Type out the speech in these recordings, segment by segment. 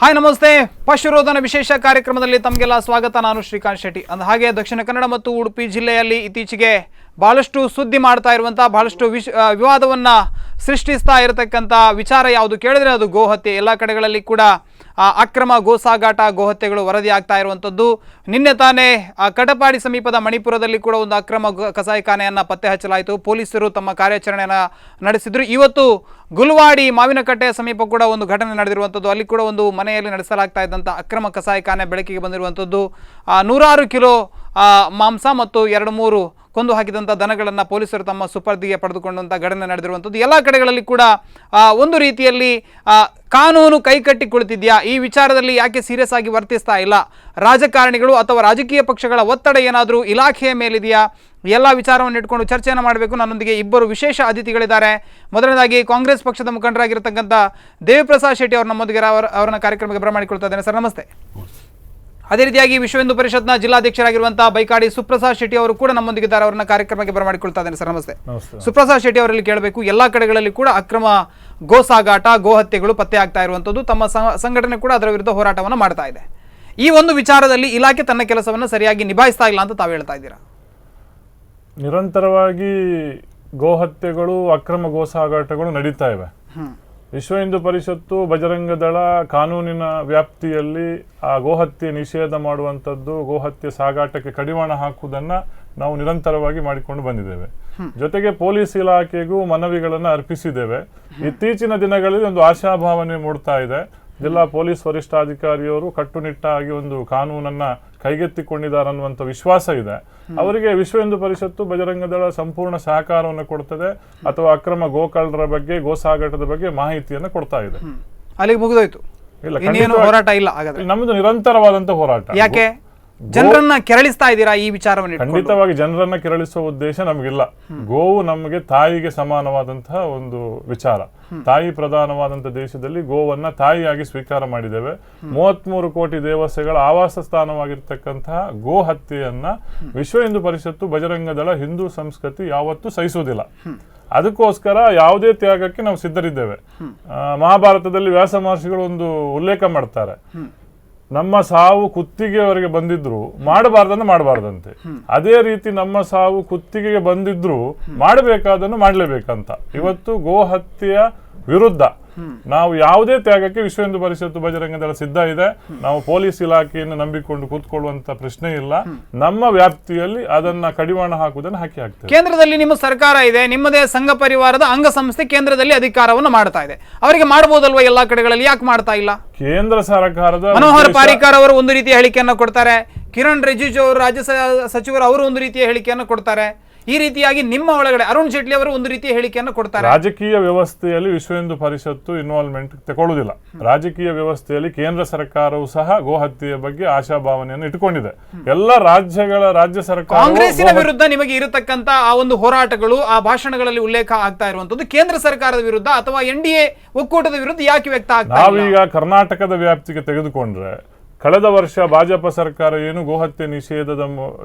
Hi ನಮಸ್ತೆ. ಪಶುರೋಧನ ವಿಶೇಷ ಕಾರ್ಯಕ್ರಮದಲ್ಲಿ ತಮಗೆಲ್ಲ ಸ್ವಾಗತ. ನಾನು ಶ್ರೀಕಾಂತ್ ಶೆಟ್ಟಿ. ಅಂದ ಹಾಗೆ ದಕ್ಷಿಣ ಕನ್ನಡ ಮತ್ತು ಉಡುಪಿ ಜಿಲ್ಲೆಯಲ್ಲಿ ಇತ್ತೀಚೆಗೆ ಬಹಳಷ್ಟು ಸುದ್ದಿ ಮಾಡ್ತಾ ಇರುವಂಥ ಬಹಳಷ್ಟು ವಿವಾದವನ್ನು ಸೃಷ್ಟಿಸ್ತಾ ಇರತಕ್ಕಂಥ ವಿಚಾರ ಯಾವುದು ಕೇಳಿದ್ರೆ ಅದು ಗೋಹತ್ಯೆ. ಎಲ್ಲ ಕಡೆಗಳಲ್ಲಿ ಕೂಡ ಅಕ್ರಮ ಗೋಸಾಗಾಟ ಗೋಹತ್ಯೆಗಳು ವರದಿ ಆಗ್ತಾ ಇರುವಂಥದ್ದು. ನಿನ್ನೆ ತಾನೇ ಕಟಪಾಡಿ ಸಮೀಪದ ಮಣಿಪುರದಲ್ಲಿ ಕೂಡ ಒಂದು ಅಕ್ರಮ ಕಸಾಯಿಖಾನೆಯನ್ನು ಪತ್ತೆ ಹಚ್ಚಲಾಯಿತು. ಪೊಲೀಸರು ತಮ್ಮ ಕಾರ್ಯಾಚರಣೆಯನ್ನು ನಡೆಸಿದ್ರು. ಇವತ್ತು ಗುಲ್ವಾಡಿ ಮಾವಿನಕಟ್ಟೆ ಸಮೀಪ ಕೂಡ ಒಂದು ಘಟನೆ ನಡೆದಿರುವಂಥದ್ದು. ಅಲ್ಲಿ ಕೂಡ ಒಂದು ಮನೆಯಲ್ಲಿ ನಡೆಸಲಾಗ್ತಾ ಇದ್ದಂಥ ಅಕ್ರಮ ಕಸಾಯಿಖಾನೆ ಬೆಳಕಿಗೆ ಬಂದಿರುವಂಥದ್ದು. 106 ಕಿಲೋ ಮಾಂಸ ಮತ್ತು 2-3 ಕೊಂದು ಹಾಕಿದಂಥ ದನಗಳನ್ನು ಪೊಲೀಸರು ತಮ್ಮ ಸುಪರ್ದಿಗೆ ಪಡೆದುಕೊಂಡಂಥ ಘಟನೆ ನಡೆದಿರುವಂಥದ್ದು. ಎಲ್ಲ ಕಡೆಗಳಲ್ಲಿ ಕೂಡ ಒಂದು ರೀತಿಯಲ್ಲಿ ಕಾನೂನು ಕೈಕಟ್ಟಿ ಕುಳಿತಿದೆಯಾ, ಈ ವಿಚಾರದಲ್ಲಿ ಯಾಕೆ ಸೀರಿಯಸ್ ಆಗಿ ವರ್ತಿಸ್ತಾ ಇಲ್ಲ, ರಾಜಕಾರಣಿಗಳು ಅಥವಾ ರಾಜಕೀಯ ಪಕ್ಷಗಳ ಒತ್ತಡ ಏನಾದರೂ ಇಲಾಖೆಯ ಮೇಲಿದೆಯಾ, ಎಲ್ಲ ವಿಚಾರವನ್ನು ಇಟ್ಕೊಂಡು ಚರ್ಚೆಯನ್ನು ಮಾಡಬೇಕು. ನನ್ನೊಂದಿಗೆ ಇಬ್ಬರು ವಿಶೇಷ ಅತಿಥಿಗಳಿದ್ದಾರೆ. ಮೊದಲನೇದಾಗಿ ಕಾಂಗ್ರೆಸ್ ಪಕ್ಷದ ಮುಖಂಡರಾಗಿರ್ತಕ್ಕಂಥ ದೇವಿಪ್ರಸಾದ್ ಶೆಟ್ಟಿ ಅವರು ನಮ್ಮೊಂದಿಗೆ ಅವರನ್ನ ಕಾರ್ಯಕ್ರಮಕ್ಕೆ ಬರಮಾಡಿಕೊಳ್ತಾ ಇದ್ದೇನೆ. ಸರ್ ನಮಸ್ತೆ. ಅದೇ ರೀತಿಯಾಗಿ ವಿಶ್ವ ಹಿಂದೂ ಪರಿಷತ್ನ ಜಿಲ್ಲಾಧ್ಯಕ್ಷರಾಗಿರುವಂತಹ ಬೈಕಾಡಿ ಸುಪ್ರಸಾದ್ ಶೆಟ್ಟಿ ಅವರು ಕೂಡ ನಮ್ಮೊಂದಿಗಿದ್ದಾರೆ. ಅವರನ್ನ ಕಾರ್ಯಕ್ರಮಕ್ಕೆ ಬರಮಾಡಿಕೊಳ್ತಾ ಇದ್ದೇನೆ. ಸರ್ ನಮಸ್ತೆ. ಸುಪ್ರಸಾದ್ ಶೆಟ್ಟಿ ಅವರಲ್ಲಿ ಕೇಳಬೇಕು, ಎಲ್ಲ ಕಡೆಗಳಲ್ಲಿ ಕೂಡ ಅಕ್ರಮ ಗೋಸಾಗಾಟ ಗೋಹತ್ಯೆಗಳು ಪತ್ತೆ ಆಗ್ತಾ ಇರುವಂಥದ್ದು, ತಮ್ಮ ಸಂಘಟನೆ ಕೂಡ ಅದರ ವಿರುದ್ಧ ಹೋರಾಟವನ್ನು ಮಾಡ್ತಾ ಇದೆ. ಈ ಒಂದು ವಿಚಾರದಲ್ಲಿ ಇಲಾಖೆ ತನ್ನ ಕೆಲಸವನ್ನು ಸರಿಯಾಗಿ ನಿಭಾಯಿಸ್ತಾ ಇಲ್ಲ ಅಂತ ತಾವು ಹೇಳ್ತಾ ಇದ್ದೀರಾ? ನಿರಂತರವಾಗಿ ಗೋಹತ್ಯೆಗಳು ಅಕ್ರಮ ಗೋಸಾಗಾಟಗಳು ನಡೀತಾ ಇವೆ. ವಿಶ್ವ ಹಿಂದೂ ಪರಿಷತ್ತು ಬಜರಂಗ ದಳ ಕಾನೂನಿನ ವ್ಯಾಪ್ತಿಯಲ್ಲಿ ಆ ಗೋಹತ್ಯೆ ನಿಷೇಧ ಮಾಡುವಂಥದ್ದು, ಗೋಹತ್ಯೆ ಸಾಗಾಟಕ್ಕೆ ಕಡಿವಾಣ ಹಾಕುವುದನ್ನು ನಾವು ನಿರಂತರವಾಗಿ ಮಾಡಿಕೊಂಡು ಬಂದಿದ್ದೇವೆ. ಜೊತೆಗೆ ಪೊಲೀಸ್ ಇಲಾಖೆಗೂ ಮನವಿಗಳನ್ನು ಅರ್ಪಿಸಿದ್ದೇವೆ. ಇತ್ತೀಚಿನ ದಿನಗಳಲ್ಲಿ ಒಂದು ಆಶಾಭಾವನೆ ಮೂಡ್ತಾ ಇದೆ. ಜಿಲ್ಲಾ ಪೊಲೀಸ್ ವರಿಷ್ಠಾಧಿಕಾರಿಯವರು ಕಟ್ಟುನಿಟ್ಟಾಗಿ ಒಂದು ಕಾನೂನನ್ನ ಕೈಗೆತ್ತಿಕೊಂಡಿದ್ದಾರೆ ಅನ್ನುವಂಥ ವಿಶ್ವಾಸ ಇದೆ. ಅವರಿಗೆ ವಿಶ್ವ ಹಿಂದೂ ಪರಿಷತ್ತು ಬಜರಂಗ ದಳ ಸಂಪೂರ್ಣ ಸಹಕಾರವನ್ನು ಕೊಡ್ತದೆ, ಅಥವಾ ಅಕ್ರಮ ಗೋಕಳ್ಳರ ಬಗ್ಗೆ ಗೋಸಾಗಾಟದ ಬಗ್ಗೆ ಮಾಹಿತಿಯನ್ನು ಕೊಡ್ತಾ ಇದೆ. ಅಲ್ಲಿಗೆ ಮುಗಿದೋಯ್ತು? ಇಲ್ಲ, ಹೋರಾಟ ಇಲ್ಲ. ನಮ್ಮದು ನಿರಂತರವಾದಂತ ಹೋರಾಟ. ಯಾಕೆ ಜನರನ್ನ ಕೆರಳಿಸ್ತಾ ಇದ್ದೀರಾ ಈ ವಿಚಾರವನ್ನು? ಖಂಡಿತವಾಗಿ ಜನರನ್ನ ಕೆರಳಿಸುವ ಉದ್ದೇಶ ನಮಗಿಲ್ಲ. ಗೋವು ನಮಗೆ ತಾಯಿಗೆ ಸಮಾನವಾದಂತಹ ಒಂದು ವಿಚಾರ. ತಾಯಿ ಪ್ರಧಾನವಾದಂತಹ ದೇಶದಲ್ಲಿ ಗೋವನ್ನ ತಾಯಿಯಾಗಿ ಸ್ವೀಕಾರ ಮಾಡಿದ್ದೇವೆ. 33 ಕೋಟಿ ದೇವತೆಗಳ ಆವಾಸ ಸ್ಥಾನವಾಗಿರ್ತಕ್ಕಂತಹ ಗೋ ಹತ್ಯೆಯನ್ನ ವಿಶ್ವ ಹಿಂದೂ ಪರಿಷತ್ತು ಬಜರಂಗ ದಳ ಹಿಂದೂ ಸಂಸ್ಕೃತಿ ಯಾವತ್ತೂ ಸಹಿಸುವುದಿಲ್ಲ. ಅದಕ್ಕೋಸ್ಕರ ಯಾವುದೇ ತ್ಯಾಗಕ್ಕೆ ನಾವು ಸಿದ್ಧರಿದ್ದೇವೆ. ಮಹಾಭಾರತದಲ್ಲಿ ವ್ಯಾಸ ಮಹರ್ಷಿಗಳು ಒಂದು ಉಲ್ಲೇಖ ಮಾಡ್ತಾರೆ, ನಮ್ಮ ಸಾವು ಕುತ್ತಿಗೆಯವರೆಗೆ ಬಂದಿದ್ರು ಮಾಡಬಾರ್ದನ್ನು ಮಾಡಬಾರ್ದಂತೆ. ಅದೇ ರೀತಿ ನಮ್ಮ ಸಾವು ಕುತ್ತಿಗೆಗೆ ಬಂದಿದ್ರು ಮಾಡಬೇಕಾದನ್ನು ಮಾಡಲೇಬೇಕಂತ. ಇವತ್ತು ಗೋಹತ್ಯೆಯ ವಿರುದ್ಧ ನಾವು ಯಾವುದೇ ತ್ಯಾಗಕ್ಕೆ ವಿಶ್ವ ಹಿಂದೂ ಪರಿಷತ್ತು ಬಜರಂಗ ದಳ ಸಿದ್ಧ ಇದೆ. ನಾವು ಪೊಲೀಸ್ ಇಲಾಖೆಯನ್ನು ನಂಬಿಕೊಂಡು ಕೂತ್ಕೊಳ್ಳುವಂತ ಪ್ರಶ್ನೆ ಇಲ್ಲ. ನಮ್ಮ ವ್ಯಾಪ್ತಿಯಲ್ಲಿ ಅದನ್ನ ಕಡಿವಾಣ ಹಾಕುವುದನ್ನು ಹಾಕ್ತೇವೆ. ಕೇಂದ್ರದಲ್ಲಿ ನಿಮ್ಮ ಸರ್ಕಾರ ಇದೆ, ನಿಮ್ಮದೇ ಸಂಘ ಪರಿವಾರದ ಅಂಗಸಂಸ್ಥೆ ಕೇಂದ್ರದಲ್ಲಿ ಅಧಿಕಾರವನ್ನು ಮಾಡ್ತಾ ಇದೆ. ಅವರಿಗೆ ಮಾಡಬಹುದಲ್ವಾ ಎಲ್ಲಾ ಕಡೆಗಳಲ್ಲಿ, ಯಾಕೆ ಮಾಡ್ತಾ ಇಲ್ಲ? ಕೇಂದ್ರ ಸರ್ಕಾರದ ಮನೋಹರ್ ಪಾರಿಕರ್ ಅವರು ಒಂದು ರೀತಿಯ ಹೇಳಿಕೆಯನ್ನು ಕೊಡ್ತಾರೆ, ಕಿರಣ್ ರಿಜಿಜು ಅವರು ರಾಜ್ಯ ಸಚಿವರು ಅವರು ಒಂದು ರೀತಿಯ ಹೇಳಿಕೆಯನ್ನು ಕೊಡ್ತಾರೆ. ಈ ರೀತಿಯಾಗಿ ನಿಮ್ಮ ಒಳಗಡೆ ಅರುಣ್ ಜೇಟ್ಲಿ ಅವರು ಒಂದು ರೀತಿಯ ಹೇಳಿಕೆಯನ್ನು ಕೊಡ್ತಾರೆ. ರಾಜಕೀಯ ವ್ಯವಸ್ಥೆಯಲ್ಲಿ ವಿಶ್ವ ಹಿಂದೂ ಪರಿಷತ್ತು ಇನ್ವಾಲ್ವ್ಮೆಂಟ್ ತಗೊಳ್ಳುವುದಿಲ್ಲ. ರಾಜಕೀಯ ವ್ಯವಸ್ಥೆಯಲ್ಲಿ ಕೇಂದ್ರ ಸರ್ಕಾರವು ಸಹ ಗೋಹತ್ಯೆಯ ಬಗ್ಗೆ ಆಶಾಭಾವನೆಯನ್ನು ಇಟ್ಟುಕೊಂಡಿದೆ. ಎಲ್ಲ ರಾಜ್ಯ ಸರ್ಕಾರ ಕಾಂಗ್ರೆಸ್ಸಿನ ವಿರುದ್ಧ ನಿಮಗೆ ಇರತಕ್ಕಂತ ಆ ಒಂದು ಹೋರಾಟಗಳು, ಆ ಭಾಷಣಗಳಲ್ಲಿ ಉಲ್ಲೇಖ ಆಗ್ತಾ ಇರುವಂತದ್ದು ಕೇಂದ್ರ ಸರ್ಕಾರದ ವಿರುದ್ಧ ಅಥವಾ NDA ಒಕ್ಕೂಟದ ವಿರುದ್ಧ ಯಾಕೆ ವ್ಯಕ್ತ ಆಗ್ತಾ? ನಾವೀಗ ಕರ್ನಾಟಕದ ವ್ಯಾಪ್ತಿಗೆ ತೆಗೆದುಕೊಂಡ್ರೆ, ಕಳೆದ ವರ್ಷ ಭಾಜಪ ಸರ್ಕಾರ ಏನು ಗೋಹತ್ಯೆ ನಿಷೇಧದ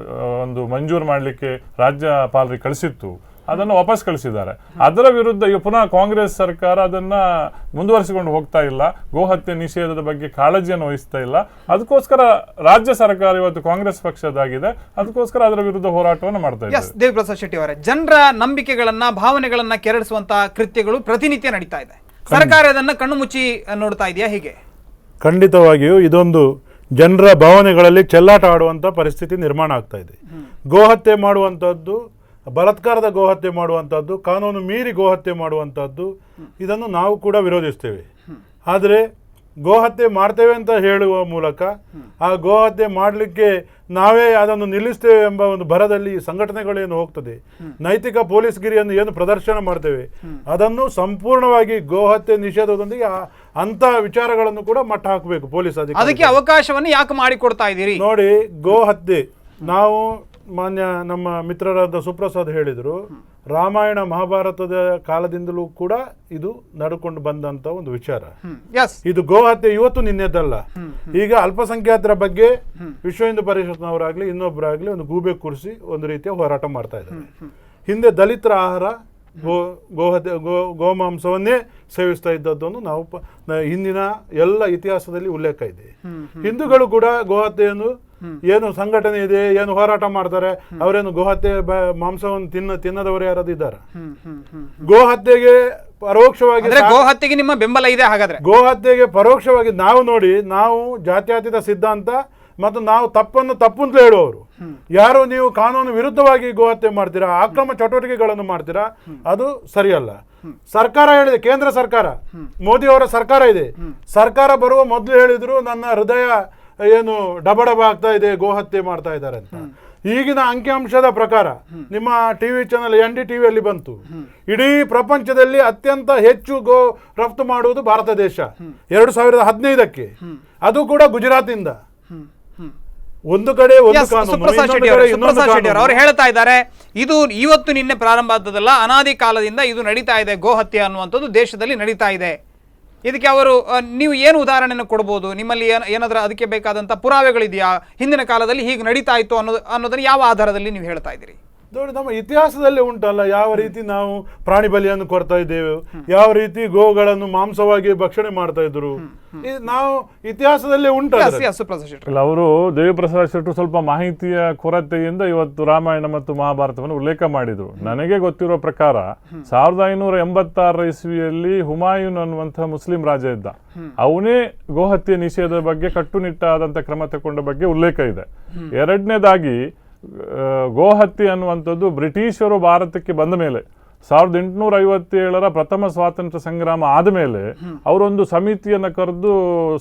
ಒಂದು ಮಂಜೂರು ಮಾಡಲಿಕ್ಕೆ ರಾಜ್ಯಪಾಲರಿಗೆ ಕಳಿಸಿತ್ತು, ಅದನ್ನು ವಾಪಸ್ ಕಳಿಸಿದ್ದಾರೆ. ಅದರ ವಿರುದ್ಧ ಈಗ ಪುನಃ ಕಾಂಗ್ರೆಸ್ ಸರ್ಕಾರ ಅದನ್ನ ಮುಂದುವರಿಸಿಕೊಂಡು ಹೋಗ್ತಾ ಇಲ್ಲ. ಗೋಹತ್ಯೆ ನಿಷೇಧದ ಬಗ್ಗೆ ಕಾಳಜಿಯನ್ನು ವಹಿಸ್ತಾ ಇಲ್ಲ. ಅದಕ್ಕೋಸ್ಕರ ರಾಜ್ಯ ಸರ್ಕಾರ ಇವತ್ತು ಕಾಂಗ್ರೆಸ್ ಪಕ್ಷದಾಗಿದೆ. ಅದಕ್ಕೋಸ್ಕರ ಅದರ ವಿರುದ್ಧ ಹೋರಾಟವನ್ನು ಮಾಡ್ತಾ ಇದೆ. ದೇವಿಪ್ರಸಾದ್ ಶೆಟ್ಟಿ ಅವರೇ, ಜನರ ನಂಬಿಕೆಗಳನ್ನ ಭಾವನೆಗಳನ್ನ ಕೆರಳಿಸುವಂತಹ ಕೃತ್ಯಗಳು ಪ್ರತಿನಿತ್ಯ ನಡೀತಾ ಇದೆ. ಸರ್ಕಾರ ಅದನ್ನ ಕಣ್ಣು ಮುಚ್ಚಿ ನೋಡ್ತಾ ಇದೆಯಾ? ಹೀಗೆ ಖಂಡಿತವಾಗಿಯೂ ಇದೊಂದು ಜನರ ಭಾವನೆಗಳಲ್ಲಿ ಚೆಲ್ಲಾಟ ಆಡುವಂಥ ಪರಿಸ್ಥಿತಿ ನಿರ್ಮಾಣ ಆಗ್ತಾ ಇದೆ. ಗೋಹತ್ಯೆ ಮಾಡುವಂಥದ್ದು, ಬಲಾತ್ಕಾರದ ಗೋಹತ್ಯೆ ಮಾಡುವಂಥದ್ದು, ಕಾನೂನು ಮೀರಿ ಗೋಹತ್ಯೆ ಮಾಡುವಂಥದ್ದು, ಇದನ್ನು ನಾವು ಕೂಡ ವಿರೋಧಿಸ್ತೇವೆ. ಆದರೆ ಗೋಹತ್ಯೆ ಮಾಡ್ತೇವೆ ಅಂತ ಹೇಳುವ ಮೂಲಕ ಆ ಗೋಹತ್ಯೆ ಮಾಡಲಿಕ್ಕೆ ನಾವೇ ಅದನ್ನು ನಿಲ್ಲಿಸ್ತೇವೆ ಎಂಬ ಒಂದು ಭರದಲ್ಲಿ ಸಂಘಟನೆಗಳೇನು ಹೋಗ್ತದೆ, ನೈತಿಕ ಪೊಲೀಸ್ಗಿರಿಯನ್ನು ಏನು ಪ್ರದರ್ಶನ ಮಾಡ್ತೇವೆ, ಅದನ್ನು ಸಂಪೂರ್ಣವಾಗಿ ಗೋಹತ್ಯೆ ನಿಷೇಧದೊಂದಿಗೆ ಅಂತ ವಿಚಾರಗಳನ್ನು ಕೂಡ ಮಟ್ಟ ಹಾಕಬೇಕು ಪೊಲೀಸ್ ಅಧಿಕಾರಿ. ಅದಕ್ಕೆ ಅವಕಾಶವನ್ನು ಯಾಕೆ ಮಾಡಿಕೊಡ್ತಾ ಇದ್ದೀರಿ? ನೋಡಿ, ಗೋಹತ್ಯೆ ನಾವು ಮಾನ್ಯ ನಮ್ಮ ಮಿತ್ರರಾದ ಸುಪ್ರಸಾದ್ ಹೇಳಿದರು, ರಾಮಾಯಣ ಮಹಾಭಾರತದ ಕಾಲದಿಂದಲೂ ಕೂಡ ಇದು ನಡ್ಕೊಂಡು ಬಂದಂತ ಒಂದು ವಿಚಾರ. ಇದು ಗೋಹತ್ಯೆ ಇವತ್ತು ನಿನ್ನೆದಲ್ಲ. ಈಗ ಅಲ್ಪಸಂಖ್ಯಾತರ ಬಗ್ಗೆ ವಿಶ್ವ ಹಿಂದೂ ಪರಿಷತ್ನವರಾಗ್ಲಿ ಇನ್ನೊಬ್ಬರಾಗ್ಲಿ ಒಂದು ಗೂಬೆ ಕೂರಿಸಿ ಒಂದು ರೀತಿಯ ಹೋರಾಟ ಮಾಡ್ತಾ ಇದ್ದಾರೆ. ಹಿಂದೆ ದಲಿತರ ಆಹಾರ ಗೋಮಾಂಸವನ್ನೇ ಸೇವಿಸ್ತಾ ಇದ್ದದ್ದನ್ನು ನಾವು ಹಿಂದಿನ ಎಲ್ಲ ಇತಿಹಾಸದಲ್ಲಿ ಉಲ್ಲೇಖ ಇದೆ. ಹಿಂದೂಗಳು ಕೂಡ ಗೋಹತ್ಯೆಯನ್ನು ಏನು ಸಂಘಟನೆ ಇದೆ, ಏನು ಹೋರಾಟ ಮಾಡ್ತಾರೆ, ಅವರೇನು ಗೋಹತ್ಯೆ ಮಾಂಸವನ್ನು ತಿನ್ನದವರು ಯಾರಾದ್ರು ಇದ್ದಾರೆ? ಗೋಹತ್ಯೆಗೆ ಪರೋಕ್ಷವಾಗಿ ಗೋಹತ್ಯೆಗೆ ನಿಮ್ಮ ಬೆಂಬಲ ಇದೆ ಹಾಗಾದ್ರೆ? ಗೋಹತ್ಯೆಗೆ ಪರೋಕ್ಷವಾಗಿ ನಾವು ಜಾತ್ಯತೀತ ಸಿದ್ಧಾಂತ ಮತ್ತು ನಾವು ತಪ್ಪು ಅಂತ ಹೇಳುವವರು. ಯಾರು ನೀವು ಕಾನೂನು ವಿರುದ್ಧವಾಗಿ ಗೋಹತ್ಯೆ ಮಾಡ್ತೀರಾ, ಅಕ್ರಮ ಚಟುವಟಿಕೆಗಳನ್ನು ಮಾಡ್ತೀರಾ, ಅದು ಸರಿಯಲ್ಲ. ಸರ್ಕಾರ ಹೇಳಿದೆ, ಕೇಂದ್ರ ಸರ್ಕಾರ, ಮೋದಿ ಅವರ ಸರ್ಕಾರ ಇದೆ. ಸರ್ಕಾರ ಬರುವ ಮೊದಲು ಹೇಳಿದ್ರು ನನ್ನ ಹೃದಯ ಏನು ಡಬಡಬ ಆಗ್ತಾ ಇದೆ, ಗೋಹತ್ಯೆ ಮಾಡ್ತಾ ಇದ್ದಾರೆ ಅಂತ. ಈಗಿನ ಅಂಕಿಅಂಶದ ಪ್ರಕಾರ ನಿಮ್ಮ ಟಿವಿ ಚಾನಲ್ NDTVಯಲ್ಲಿ ಬಂತು, ಇಡೀ ಪ್ರಪಂಚದಲ್ಲಿ ಅತ್ಯಂತ ಹೆಚ್ಚು ಗೋ ರಫ್ತು ಮಾಡುವುದು ಭಾರತ ದೇಶ 2015ಕ್ಕೆ, ಅದು ಕೂಡ ಗುಜರಾತಿಂದ. ಒಂದು ಕಡೆ ಅವರು ಹೇಳ್ತಾ ಇದ್ದಾರೆ, ಇದು ಇವತ್ತು ನಿನ್ನೆ ಪ್ರಾರಂಭ ಆದದಲ್ಲ, ಅನಾದಿ ಕಾಲದಿಂದ ಇದು ನಡೀತಾ ಇದೆ, ಗೋಹತ್ಯೆ ಅನ್ನುವಂಥದ್ದು ದೇಶದಲ್ಲಿ ನಡೀತಾ ಇದೆ. ಇದಕ್ಕೆ ಅವರು ನೀವು ಏನು ಉದಾಹರಣೆಯನ್ನು ಕೊಡ್ಬೋದು? ನಿಮ್ಮಲ್ಲಿ ಏನಾದರೂ ಅದಕ್ಕೆ ಬೇಕಾದಂಥ ಪುರಾವೆಗಳಿದೆಯಾ? ಹಿಂದಿನ ಕಾಲದಲ್ಲಿ ಹೀಗೆ ನಡೀತಾ ಇತ್ತು ಅನ್ನೋದನ್ನು ಯಾವ ಆಧಾರದಲ್ಲಿ ನೀವು ಹೇಳ್ತಾ ಇದ್ದೀರಿ? ನೋಡಿ, ನಮ್ಮ ಇತಿಹಾಸದಲ್ಲೇ ಉಂಟಲ್ಲ, ಯಾವ ರೀತಿ ನಾವು ಪ್ರಾಣಿ ಬಲಿಯನ್ನು ಕೊಡ್ತಾ ಇದ್ದೇವೆ, ಯಾವ ರೀತಿ ಗೋಗಳನ್ನು ಮಾಂಸವಾಗಿ ಭಕ್ಷಣೆ ಮಾಡ್ತಾ ಇದ್ರು, ನಾವು ಇತಿಹಾಸದಲ್ಲೇ ಉಂಟಲ್ಲ. ಅವರು ದೇವಿಪ್ರಸಾದ್ ಶೆಟ್ಟರು ಸ್ವಲ್ಪ ಮಾಹಿತಿಯ ಕೊರತೆಯಿಂದ ಇವತ್ತು ರಾಮಾಯಣ ಮತ್ತು ಮಹಾಭಾರತವನ್ನು ಉಲ್ಲೇಖ ಮಾಡಿದ್ರು. ನನಗೆ ಗೊತ್ತಿರೋ ಪ್ರಕಾರ 1586 ಇಸ್ವಿಯಲ್ಲಿ ಹುಮಾಯೂನ್ ಅನ್ನುವಂತಹ ಮುಸ್ಲಿಂ ರಾಜ ಇದ್ದ, ಅವನೇ ಗೋಹತ್ಯೆ ನಿಷೇಧದ ಬಗ್ಗೆ ಕಟ್ಟುನಿಟ್ಟಾದಂಥ ಕ್ರಮ ತಗೊಂಡ ಬಗ್ಗೆ ಉಲ್ಲೇಖ ಇದೆ. ಎರಡನೇದಾಗಿ ಗೋಹತ್ಯೆ ಅನ್ನುವಂಥದ್ದು ಬ್ರಿಟಿಷರು ಭಾರತಕ್ಕೆ ಬಂದ ಮೇಲೆ 1857 ಪ್ರಥಮ ಸ್ವಾತಂತ್ರ್ಯ ಸಂಗ್ರಾಮ ಆದಮೇಲೆ ಅವರೊಂದು ಸಮಿತಿಯನ್ನು ಕರೆದು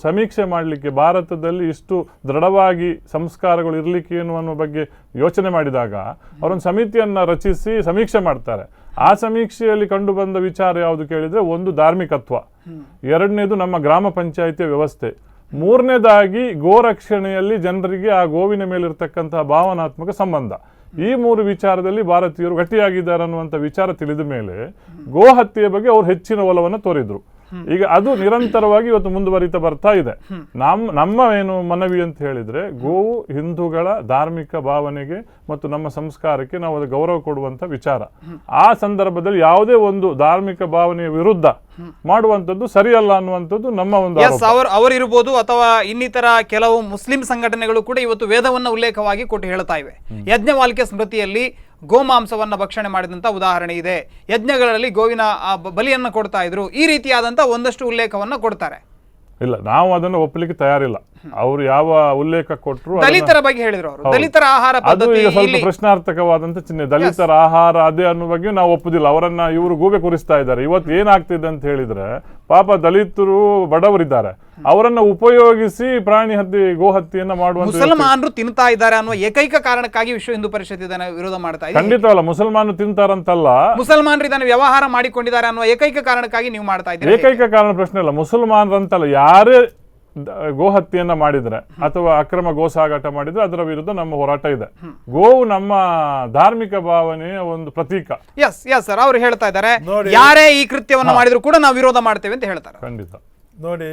ಸಮೀಕ್ಷೆ ಮಾಡಲಿಕ್ಕೆ, ಭಾರತದಲ್ಲಿ ಇಷ್ಟು ದೃಢವಾಗಿ ಸಂಸ್ಕಾರಗಳು ಇರಲಿಕ್ಕೆ ಏನು ಅನ್ನೋ ಬಗ್ಗೆ ಯೋಚನೆ ಮಾಡಿದಾಗ ಅವರೊಂದು ಸಮಿತಿಯನ್ನು ರಚಿಸಿ ಸಮೀಕ್ಷೆ ಮಾಡ್ತಾರೆ. ಆ ಸಮೀಕ್ಷೆಯಲ್ಲಿ ಕಂಡು ಬಂದ ವಿಚಾರ ಯಾವುದು ಕೇಳಿದರೆ, ಒಂದು ಧಾರ್ಮಿಕತ್ವ, ಎರಡನೇದು ನಮ್ಮ ಗ್ರಾಮ ಪಂಚಾಯಿತಿಯ ವ್ಯವಸ್ಥೆ, ಮೂರನೇದಾಗಿ ಗೋರಕ್ಷಣೆಯಲ್ಲಿ ಜನರಿಗೆ ಆ ಗೋವಿನ ಮೇಲಿರ್ತಕ್ಕಂತಹ ಭಾವನಾತ್ಮಕ ಸಂಬಂಧ. ಈ ಮೂರು ವಿಚಾರದಲ್ಲಿ ಭಾರತೀಯರು ಗಟ್ಟಿಯಾಗಿದ್ದಾರೆ ಅನ್ನುವಂಥ ವಿಚಾರ ತಿಳಿದ ಮೇಲೆ ಗೋಹತ್ಯೆಯ ಬಗ್ಗೆ ಅವರು ಹೆಚ್ಚಿನ ಒಲವನ್ನು ತೋರಿದ್ರು. ಈಗ ಅದು ನಿರಂತರವಾಗಿ ಇವತ್ತು ಮುಂದುವರಿತಾ ಬರ್ತಾ ಇದೆ. ನಮ್ಮ ಏನು ಮನವಿ ಅಂತ ಹೇಳಿದ್ರೆ, ಗೋವು ಹಿಂದೂಗಳ ಧಾರ್ಮಿಕ ಭಾವನೆಗೆ ಮತ್ತು ನಮ್ಮ ಸಂಸ್ಕಾರಕ್ಕೆ ನಾವು ಅದು ಗೌರವ ಕೊಡುವಂತ ವಿಚಾರ. ಆ ಸಂದರ್ಭದಲ್ಲಿ ಯಾವುದೇ ಒಂದು ಧಾರ್ಮಿಕ ಭಾವನೆಯ ವಿರುದ್ಧ ಮಾಡುವಂಥದ್ದು ಸರಿಯಲ್ಲ ಅನ್ನುವಂಥದ್ದು ನಮ್ಮ ಒಂದು ಅವರಿರ್ಬೋದು, ಅಥವಾ ಇನ್ನಿತರ ಕೆಲವು ಮುಸ್ಲಿಂ ಸಂಘಟನೆಗಳು ಕೂಡ ಇವತ್ತು ವೇದವನ್ನ ಉಲ್ಲೇಖವಾಗಿ ಕೊಟ್ಟು ಹೇಳ್ತಾ ಇವೆ. ಯಜ್ಞವಾಲ್ಕ್ಯ ಸ್ಮೃತಿಯಲ್ಲಿ ಗೋಮಾಂಸವನ್ನ ಭಕ್ಷಣೆ ಮಾಡಿದಂತ ಉದಾಹರಣೆ ಇದೆ, ಯಜ್ಞಗಳಲ್ಲಿ ಗೋವಿನ ಬಲಿಯನ್ನ ಕೊಡ್ತಾ ಇದ್ರು, ಈ ರೀತಿಯಾದಂತ ಒಂದಷ್ಟು ಉಲ್ಲೇಖವನ್ನ ಕೊಡ್ತಾರೆ. ಇಲ್ಲ, ನಾವು ಅದನ್ನು ಒಪ್ಪಲಿಕ್ಕೆ ತಯಾರಿಲ್ಲ. ಅವರು ಯಾವ ಉಲ್ಲೇಖ ಕೊಟ್ಟರು, ದಲಿತರ ಬಗ್ಗೆ ಹೇಳಿದ್ರು ಅವರು, ದಲಿತರ ಆಹಾರ ಅದು ಈಗ ಸ್ವಲ್ಪ ಪ್ರಶ್ನಾರ್ಥಕವಾದಂತ ಚಿಹ್ನೆ. ದಲಿತರ ಆಹಾರ ಅದೇ ಅನ್ನೋ ಬಗ್ಗೆ ನಾವು ಒಪ್ಪುದಿಲ್ಲ. ಅವರನ್ನ ಇವರು ಗೂಬೆ ಕೂರಿಸ್ತಾ ಇದ್ದಾರೆ. ಇವತ್ತು ಏನಾಗ್ತಿದೆ ಅಂತ ಹೇಳಿದ್ರೆ, ಪಾಪ ದಲಿತರು ಬಡವರಿದ್ದಾರೆ, ಅವರನ್ನ ಉಪಯೋಗಿಸಿ ಪ್ರಾಣಿ ಹತ್ಯೆ ಗೋಹತ್ಯೆಯನ್ನ ಮಾಡುವ ಮುಸಲ್ಮಾನರು ತಿಂತಾ ಇದ್ದಾರೆ ಅನ್ನುವ ಏಕೈಕ ಕಾರಣಕ್ಕಾಗಿ ವಿಶ್ವ ಹಿಂದೂ ಪರಿಷತ್ ಇದನ್ನ ವಿರೋಧ ಮಾಡ್ತಾ ಇದೆ. ಖಂಡಿತವಲ್ಲ, ಮುಸಲ್ಮಾನರು ತಿಂತಾರಂತಲ್ಲ, ಮುಸಲ್ಮಾನರು ಇದನ್ನು ವ್ಯವಹಾರ ಮಾಡಿಕೊಂಡಿದ್ದಾರೆ ಅನ್ನುವ ಏಕೈಕ ಕಾರಣಕ್ಕಾಗಿ ನೀವು ಮಾಡ್ತಾ ಇದ್ದೀರಿ. ಏಕೈಕ ಕಾರಣ ಪ್ರಶ್ನೆ ಇಲ್ಲ, ಮುಸಲ್ಮಾನರಂತಲ್ಲ, ಯಾರೇ ಗೋಹತ್ಯೆಯನ್ನ ಮಾಡಿದ್ರೆ ಅಥವಾ ಅಕ್ರಮ ಗೋ ಸಾಗಾಟ ಮಾಡಿದ್ರೆ ಅದರ ವಿರುದ್ಧ ನಮ್ಮ ಹೋರಾಟ ಇದೆ. ಗೋವು ನಮ್ಮ ಧಾರ್ಮಿಕ ಭಾವನೆಯ ಒಂದು ಪ್ರತೀಕ. ಎಸ್ ಸರ್, ಅವ್ರು ಹೇಳ್ತಾ ಇದ್ದಾರೆ, ಯಾರೇ ಈ ಕೃತ್ಯವನ್ನು ಮಾಡಿದ್ರು ಕೂಡ ನಾವು ವಿರೋಧ ಮಾಡ್ತೇವೆ ಅಂತ ಹೇಳ್ತಾರೆ. ಖಂಡಿತ. ನೋಡಿ,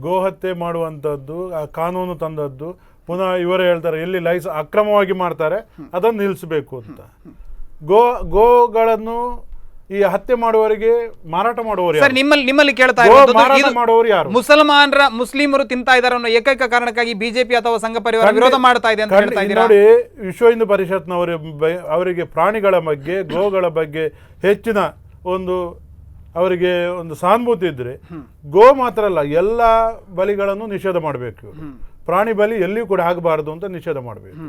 ಗೋಹತ್ಯೆ ಮಾಡುವಂಥದ್ದು ಆ ಕಾನೂನು ತಂದದ್ದು, ಪುನಃ ಇವರೇ ಹೇಳ್ತಾರೆ ಎಲ್ಲಿ ಅಕ್ರಮವಾಗಿ ಮಾಡ್ತಾರೆ ಅದನ್ನು ನಿಲ್ಲಿಸಬೇಕು ಅಂತ. ಗೋಗಳನ್ನು ಈ ಹತ್ಯೆ ಮಾಡುವವರಿಗೆ ಮಾರಾಟ ಮಾಡುವವರು ಸರ್, ನಿಮ್ಮಲ್ಲಿ ಕೇಳ್ತಾ ಮಾಡುವವರು ಯಾರು? ಮುಸ್ಲಿಮರು ತಿಂತಾ ಇದ್ದಾರೆ ಅನ್ನೋ ಏಕೈಕ ಕಾರಣಕ್ಕಾಗಿ ಬಿಜೆಪಿ ಅಥವಾ ಸಂಘ ಪರಿವಾರ ವಿರೋಧ ಮಾಡ್ತಾ ಇದೆ ಅಂತ ಹೇಳ್ತಾ ಇದ್ದೀರಾ? ನೋಡಿ, ವಿಶ್ವ ಹಿಂದೂ ಪರಿಷತ್ನವರು ಅವರಿಗೆ ಪ್ರಾಣಿಗಳ ಬಗ್ಗೆ, ಗೋಗಳ ಬಗ್ಗೆ ಹೆಚ್ಚಿನ ಒಂದು ಅವರಿಗೆ ಒಂದು ಸಹಾನುಭೂತಿ ಇದ್ರೆ, ಗೋ ಮಾತ್ರ ಅಲ್ಲ ಎಲ್ಲ ಬಲಿಗಳನ್ನು ನಿಷೇಧ ಮಾಡಬೇಕು. ಪ್ರಾಣಿ ಬಲಿ ಎಲ್ಲಿಯೂ ಕೂಡ ಆಗಬಾರದು ಅಂತ ನಿಷೇಧ ಮಾಡಬೇಕು.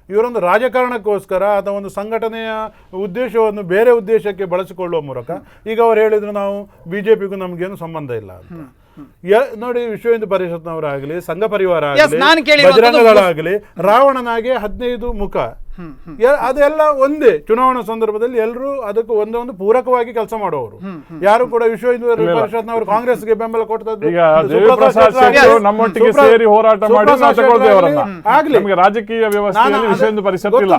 ಇವರೊಂದು ರಾಜಕಾರಣಕ್ಕೋಸ್ಕರ ಅಥವಾ ಒಂದು ಸಂಘಟನೆಯ ಉದ್ದೇಶವನ್ನು ಬೇರೆ ಉದ್ದೇಶಕ್ಕೆ ಬಳಸಿಕೊಳ್ಳುವ ಮೂಲಕ ಈಗ ಅವರು ಹೇಳಿದ್ರು ನಾವು ಬಿಜೆಪಿಗೂ ನಮಗೇನು ಸಂಬಂಧ ಇಲ್ಲ ಅಂತ. ನೋಡಿ, ವಿಶ್ವ ಹಿಂದೂ ಪರಿಷತ್ನವರಾಗಲಿ, ಸಂಘ ಪರಿವಾರ ಆಗಲಿ, ಬಜರಂಗ ದಳ ಆಗಲಿ, ರಾವಣನಾಗೆ 15 ಮುಖ, ಅದೆಲ್ಲ ಒಂದೇ. ಚುನಾವಣಾ ಸಂದರ್ಭದಲ್ಲಿ ಎಲ್ಲರೂ ಅದಕ್ಕೂ ಒಂದೊಂದು ಪೂರಕವಾಗಿ ಕೆಲಸ ಮಾಡುವವರು. ಯಾರು ಕೂಡ ವಿಶ್ವ ಹಿಂದೂ ಪರಿಷತ್ನವರು ಕಾಂಗ್ರೆಸ್ಗೆ ಬೆಂಬಲ ಕೊಟ್ಟದ್ದು ರಾಜಕೀಯ ವ್ಯವಸ್ಥೆಯಲ್ಲಿ ವಿಶ್ವ ಹಿಂದೂ ಪರಿಷತ್ ಇಲ್ಲ.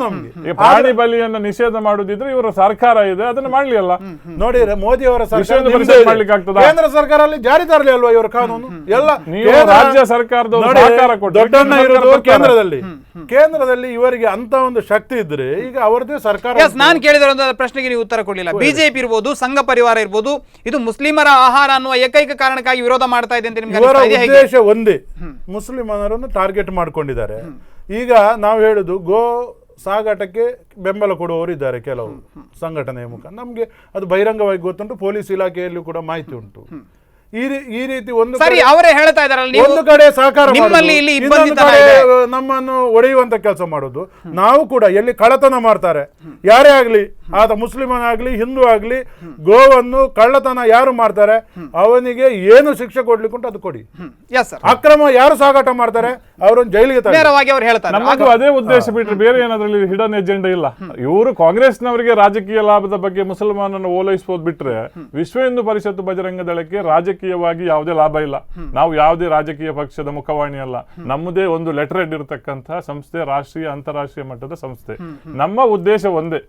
ಪ್ರಾಣಿ ಬಲಿಯನ್ನು ನಿಷೇಧ ಮಾಡುದಿದ್ರೆ ಇವರ ಸರ್ಕಾರ ಇದೆ, ಅದನ್ನ ಮಾಡ್ಲಿ ಅಲ್ಲ. ನೋಡಿ, ಮೋದಿ ಅವರ ಕೇಂದ್ರ ಸರ್ಕಾರದಲ್ಲಿ ಜಾರಿ ತರಲಿ ಅಲ್ವಾ ಇವರ ಕಾನೂನು ಎಲ್ಲ. ರಾಜ್ಯ ಸರ್ಕಾರದವರು ದೊಡ್ಡಣ್ಣ ಇರೋದು ಕೇಂದ್ರದಲ್ಲಿ ಇವರಿಗೆ ಅಂತ ಒಂದು ಶಕ್ತಿ ಇದ್ರೆ ಈಗ ಅವರದೇ ಸರ್ಕಾರ ಎಸ್, ನಾನು ಕೇಳಿದ ಪ್ರಶ್ನೆಗೆ ನೀವು ಉತ್ತರ ಕೊಡಲಿಲ್ಲ. ಬಿಜೆಪಿ ಇರ್ಬೋದು, ಸಂಘ ಪರಿವಾರ ಇರ್ಬೋದು, ಇದು ಮುಸ್ಲಿಮರ ಆಹಾರ ಅನ್ನುವ ಏಕೈಕ ಕಾರಣಕ್ಕಾಗಿ ವಿರೋಧ ಮಾಡ್ತಾ ಇದೆ ಅಂತ ನಿಮ್ಗೆ ಇವರ ಅನಿಸ್ತಾ ಇದೆಯಾ? ಹೇಗೆ? ಉದ್ದೇಶ ಒಂದೇ, ಮುಸ್ಲಿಮರನ್ನು ಟಾರ್ಗೆಟ್ ಮಾಡ್ಕೊಂಡಿದ್ದಾರೆ. ಈಗ ನಾವು ಹೇಳುದು ಗೋ ಸಾಗಾಟಕ್ಕೆ ಬೆಂಬಲ ಕೊಡುವವರು ಇದ್ದಾರೆ ಕೆಲವು ಸಂಘಟನೆಯ ಮುಖ, ನಮ್ಗೆ ಅದು ಬಹಿರಂಗವಾಗಿ ಗೊತ್ತುಂಟು, ಪೊಲೀಸ್ ಇಲಾಖೆಯಲ್ಲೂ ಕೂಡ ಮಾಹಿತಿ ಉಂಟು. ಈ ರೀತಿ ಒಂದು ಸರಿ, ಅವರೇ ಹೇಳ್ತಾ ಇದಾರಲ್ಲ, ನೀವು ಒಂದು ಕಡೆ ಸಹಕಾರ ನಿಮ್ಮಲ್ಲಿ ಇಲ್ಲಿ ಮಾಡೋದು, ಇನ್ನೊಂದು ಇಬ್ಬಂದಿತನ ಕಡೆ ಇದೆ. ನಮ್ಮನ್ನು ಒಡೆಯುವಂತ ಕೆಲಸ ಮಾಡೋದು. ನಾವು ಕೂಡ ಎಲ್ಲಿ ಕಳ್ಳತನ ಮಾಡ್ತಾರೆ ಯಾರೇ ಆಗ್ಲಿ, ಆತ ಮುಸ್ಲಿಮನಾಗ್ಲಿ ಹಿಂದೂ ಆಗ್ಲಿ, ಗೋವನ್ನು ಕಳ್ಳತನ ಯಾರು ಮಾಡ್ತಾರೆ ಅವನಿಗೆ ಏನು ಶಿಕ್ಷೆ ಕೊಡ್ಲಿಕ್ಕುಂಟು ಅದು ಕೊಡಿ. ಎಸ್ ಸರ್, ಅಕ್ರಮ ಯಾರು ಸಾಗಾಟ ಮಾಡ್ತಾರೆ ಅವರನ್ನು ಜೈಲಿಗೆ ತಳ್ಳಿ. ನೇರವಾಗಿ ಅವ್ರು ಹೇಳ್ತಾರೆ. ನಮಗೂ ಅದೇ ಉದ್ದೇಶ ಬಿಟ್ಟರೆ ಬೇರೆ ಏನಾದ್ರಲ್ಲಿ ಹಿಡನ್ ಎಜೆಂಡಾ ಇಲ್ಲ. ಇವರು ಕಾಂಗ್ರೆಸ್ನವರಿಗೆ ರಾಜಕೀಯ ಲಾಭದ ಬಗ್ಗೆ ಮುಸಲ್ಮಾನನ್ನು ಓಲೈಸಬಹುದು ಬಿಟ್ರೆ, ವಿಶ್ವ ಹಿಂದೂ ಪರಿಷತ್ತು ಬಜರಂಗ ದಳಕ್ಕೆ ರಾಜಕೀಯವಾಗಿ ಯಾವುದೇ ಲಾಭ ಇಲ್ಲ. ನಾವು ಯಾವುದೇ ರಾಜಕೀಯ ಪಕ್ಷದ ಮುಖವಾಣಿ ಅಲ್ಲ. ನಮ್ಮದೇ ಒಂದು ಲೆಟರ್ ಹೆಡ್ ಇರತಕ್ಕಂತಹ ಸಂಸ್ಥೆ, ರಾಷ್ಟ್ರೀಯ ಅಂತಾರಾಷ್ಟ್ರೀಯ ಮಟ್ಟದ ಸಂಸ್ಥೆ. ನಮ್ಮ ಉದ್ದೇಶ ಒಂದೇ,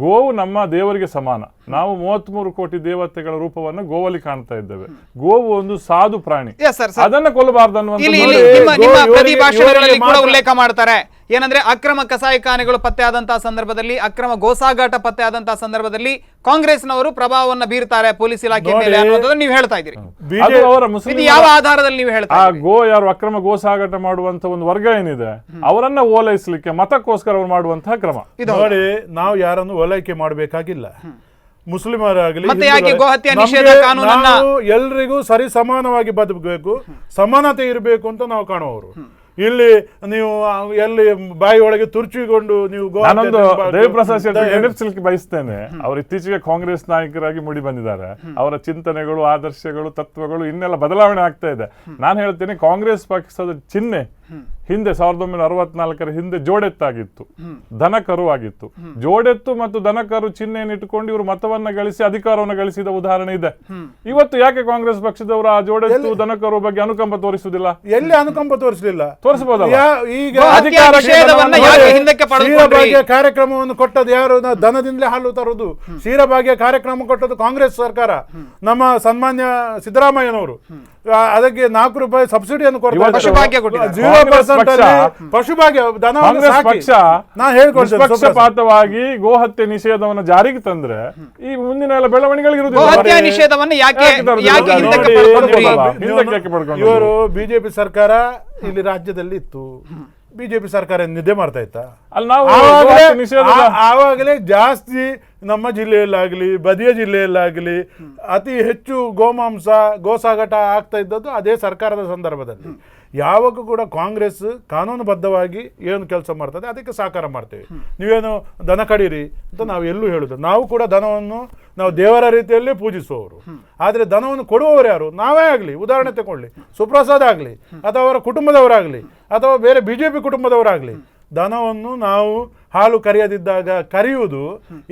ಗೋವು ನಮ್ಮ ದೇವರಿಗೆ ಸಮಾನ. ನಾವು 33 ಕೋಟಿ ದೇವತೆಗಳ ರೂಪವನ್ನು ಗೋವಲ್ಲಿ ಕಾಣ್ತಾ ಇದ್ದೇವೆ. ಗೋವು ಒಂದು ಸಾಧು ಪ್ರಾಣಿ, ಎಸ್ ಸರ್, ಅದನ್ನ ಕೊಲ್ಲಬಾರದು ಅನ್ನುವಂಥ ನಿಮ್ಮ ಪ್ರತಿ ಭಾಷಣಗಳಲ್ಲಿ ಕೂಡ ಉಲ್ಲೇಖ ಮಾಡ್ತಾರೆ. ಏನಂದ್ರೆ ಅಕ್ರಮ ಕಸಾಯಿಖಾನೆಗಳು ಪತ್ತೆ ಆದಂತಹ ಸಂದರ್ಭದಲ್ಲಿ, ಅಕ್ರಮ ಗೋಸಾಗಾಟ ಪತ್ತೆ ಆದಂತಹ ಸಂದರ್ಭದಲ್ಲಿ ಕಾಂಗ್ರೆಸ್ನವರು ಪ್ರಭಾವವನ್ನು ಬೀರ್ತಾರೆ ಪೊಲೀಸ್ ಇಲಾಖೆ ಮೇಲೆ ಅನ್ನೋದನ್ನ ನೀವು ಹೇಳ್ತಾ ಇದ್ದೀರಿ. ಅದು ಅವರ ಇದು ಮುಸ್ಲಿಂ ಯಾವ ಆಧಾರದಲ್ಲಿ ನೀವು ಹೇಳ್ತಾ ಆ ಇದ್ದೀರಿ? ಗೋ ಯಾರು ಅಕ್ರಮ ಗೋ ಸಾಗಾಟ ಮಾಡುವಂತ ಒಂದು ವರ್ಗ ಏನಿದೆ ಅವರನ್ನ ಓಲೈಸಲಿಕ್ಕೆ ಮತಕ್ಕೋಸ್ಕರ ಅವ್ರು ಮಾಡುವಂತಹ ಕ್ರಮ. ನೋಡಿ, ನಾವು ಯಾರನ್ನು ಓಲೈಕೆ ಮಾಡಬೇಕಾಗಿಲ್ಲ. ಮುಸ್ಲಿಮರಾಗಲಿ ಮತ್ತೆ ಯಾಕೆ ಗೋಹತ್ಯೆ ನಿಷೇಧ ಕಾನೂನನ್ನ ಎಲ್ರಿಗೂ ಸರಿ ಸಮಾನವಾಗಿ ಬದುಕಬೇಕು, ಸಮಾನತೆ ಇರಬೇಕು ಅಂತ ನಾವು ಕಾಣುವವರು. ಇಲ್ಲಿ ನೀವು ಎಲ್ಲಿ ಬಾಯಿ ಒಳಗೆ ತುರ್ಚಿಕೊಂಡು ನೀವು ನಾನೊಂದು ದೇವಪ್ರಸಾದ್ ಶೆಟ್ಟಿ ನೆನಪಿಸಲಿಕ್ಕೆ ಬಯಸ್ತೇನೆ. ಅವರು ಇತ್ತೀಚೆಗೆ ಕಾಂಗ್ರೆಸ್ ನಾಯಕರಾಗಿ ಮೂಡಿ ಬಂದಿದ್ದಾರೆ. ಅವರ ಚಿಂತನೆಗಳು, ಆದರ್ಶಗಳು, ತತ್ವಗಳು ಇನ್ನೆಲ್ಲ ಬದಲಾವಣೆ ಆಗ್ತಾ ಇದೆ. ನಾನು ಹೇಳ್ತೇನೆ, ಕಾಂಗ್ರೆಸ್ ಪಕ್ಷದ ಚಿಹ್ನೆ ಹಿಂದೆ 1964 ಹಿಂದೆ ಜೋಡೆತ್ತಾಗಿತ್ತು, ದನಕರು ಆಗಿತ್ತು. ಜೋಡೆತ್ತು ಮತ್ತು ದನಕರು ಚಿಹ್ನೆಯನ್ನು ಇಟ್ಟುಕೊಂಡು ಇವರು ಮತವನ್ನ ಗಳಿಸಿ ಅಧಿಕಾರವನ್ನು ಗಳಿಸಿದ ಉದಾಹರಣೆ ಇದೆ. ಇವತ್ತು ಯಾಕೆ ಕಾಂಗ್ರೆಸ್ ಪಕ್ಷದವರು ಆ ಜೋಡೆತ್ತು ದನಕರು ಬಗ್ಗೆ ಅನುಕಂಪ ತೋರಿಸುವುದಿಲ್ಲ? ಎಲ್ಲಿ ಅನುಕಂಪ ತೋರಿಸಲಿಲ್ಲ? ತೋರಿಸಬಹುದಲ್ಲ? ಈಗ ಕ್ಷೀರಭಾಗ್ಯ ಕಾರ್ಯಕ್ರಮವನ್ನು ಕೊಟ್ಟದ್ದು ಯಾರು? ದನದಿಂದಲೇ ಹಾಲು ತರುವುದು. ಕ್ಷೀರಭಾಗ್ಯ ಕಾರ್ಯಕ್ರಮ ಕೊಟ್ಟದ್ದು ಕಾಂಗ್ರೆಸ್ ಸರ್ಕಾರ, ನಮ್ಮ ಸನ್ಮಾನ್ಯ ಸಿದ್ದರಾಮಯ್ಯನವರು. ಅದಕ್ಕೆ 4 ರೂಪಾಯಿ ಸಬ್ಸಿಡಿಯನ್ನು ಕೊಡ್ತಾರೆ. ಪಶುಭಾಗ್ಯ ಪಕ್ಷಪಾತವಾಗಿ ಗೋಹತ್ಯೆ ನಿಷೇಧವನ್ನು ಜಾರಿಗೆ ತಂದ್ರೆ ಈ ಮುಂದಿನ ಎಲ್ಲ ಬೆಳವಣಿಗೆಗಳು ಇವರು ಬಿಜೆಪಿ ಸರ್ಕಾರ ಇಲ್ಲಿ ರಾಜ್ಯದಲ್ಲಿ ಇತ್ತು, ಬಿಜೆಪಿ ಸರ್ಕಾರ ನಿದ್ದೆ ಮಾಡ್ತಾ ಇತ್ತಾ? ಆವಾಗಲೇ ಜಾಸ್ತಿ ನಮ್ಮ ಜಿಲ್ಲೆಯಲ್ಲಾಗಲಿ ಬದಿಯ ಜಿಲ್ಲೆಯಲ್ಲಾಗಲಿ ಅತಿ ಹೆಚ್ಚು ಗೋಮಾಂಸ ಗೋಸಾಗಾಟ ಆಗ್ತಾ ಇದ್ದದ್ದು ಅದೇ ಸರ್ಕಾರದ ಸಂದರ್ಭದಲ್ಲಿ. ಯಾವಾಗ ಕೂಡ ಕಾಂಗ್ರೆಸ್ ಕಾನೂನುಬದ್ಧವಾಗಿ ಏನು ಕೆಲಸ ಮಾಡ್ತದೆ ಅದಕ್ಕೆ ಸಹಕಾರ ಮಾಡ್ತೇವೆ. ನೀವೇನು ದನ ಕಡೀರಿ ಅಂತ ನಾವು ಎಲ್ಲೂ ಹೇಳುದು. ನಾವು ಕೂಡ ದನವನ್ನು ನಾವು ದೇವರ ರೀತಿಯಲ್ಲೇ ಪೂಜಿಸುವವರು. ಆದರೆ ದನವನ್ನು ಕೊಡುವವರು ಯಾರು? ನಾವೇ ಆಗಲಿ. ಉದಾಹರಣೆ ತಗೊಳ್ಳಿ, ಸುಪ್ರಸಾದ್ ಆಗಲಿ ಅಥವಾ ಅವರ ಕುಟುಂಬದವರಾಗಲಿ ಅಥವಾ ಬೇರೆ ಬಿಜೆಪಿ ಕುಟುಂಬದವರಾಗಲಿ, ದನವನ್ನು ನಾವು ಹಾಲು ಕರೆಯದಿದ್ದಾಗ ಕರೆಯುವುದು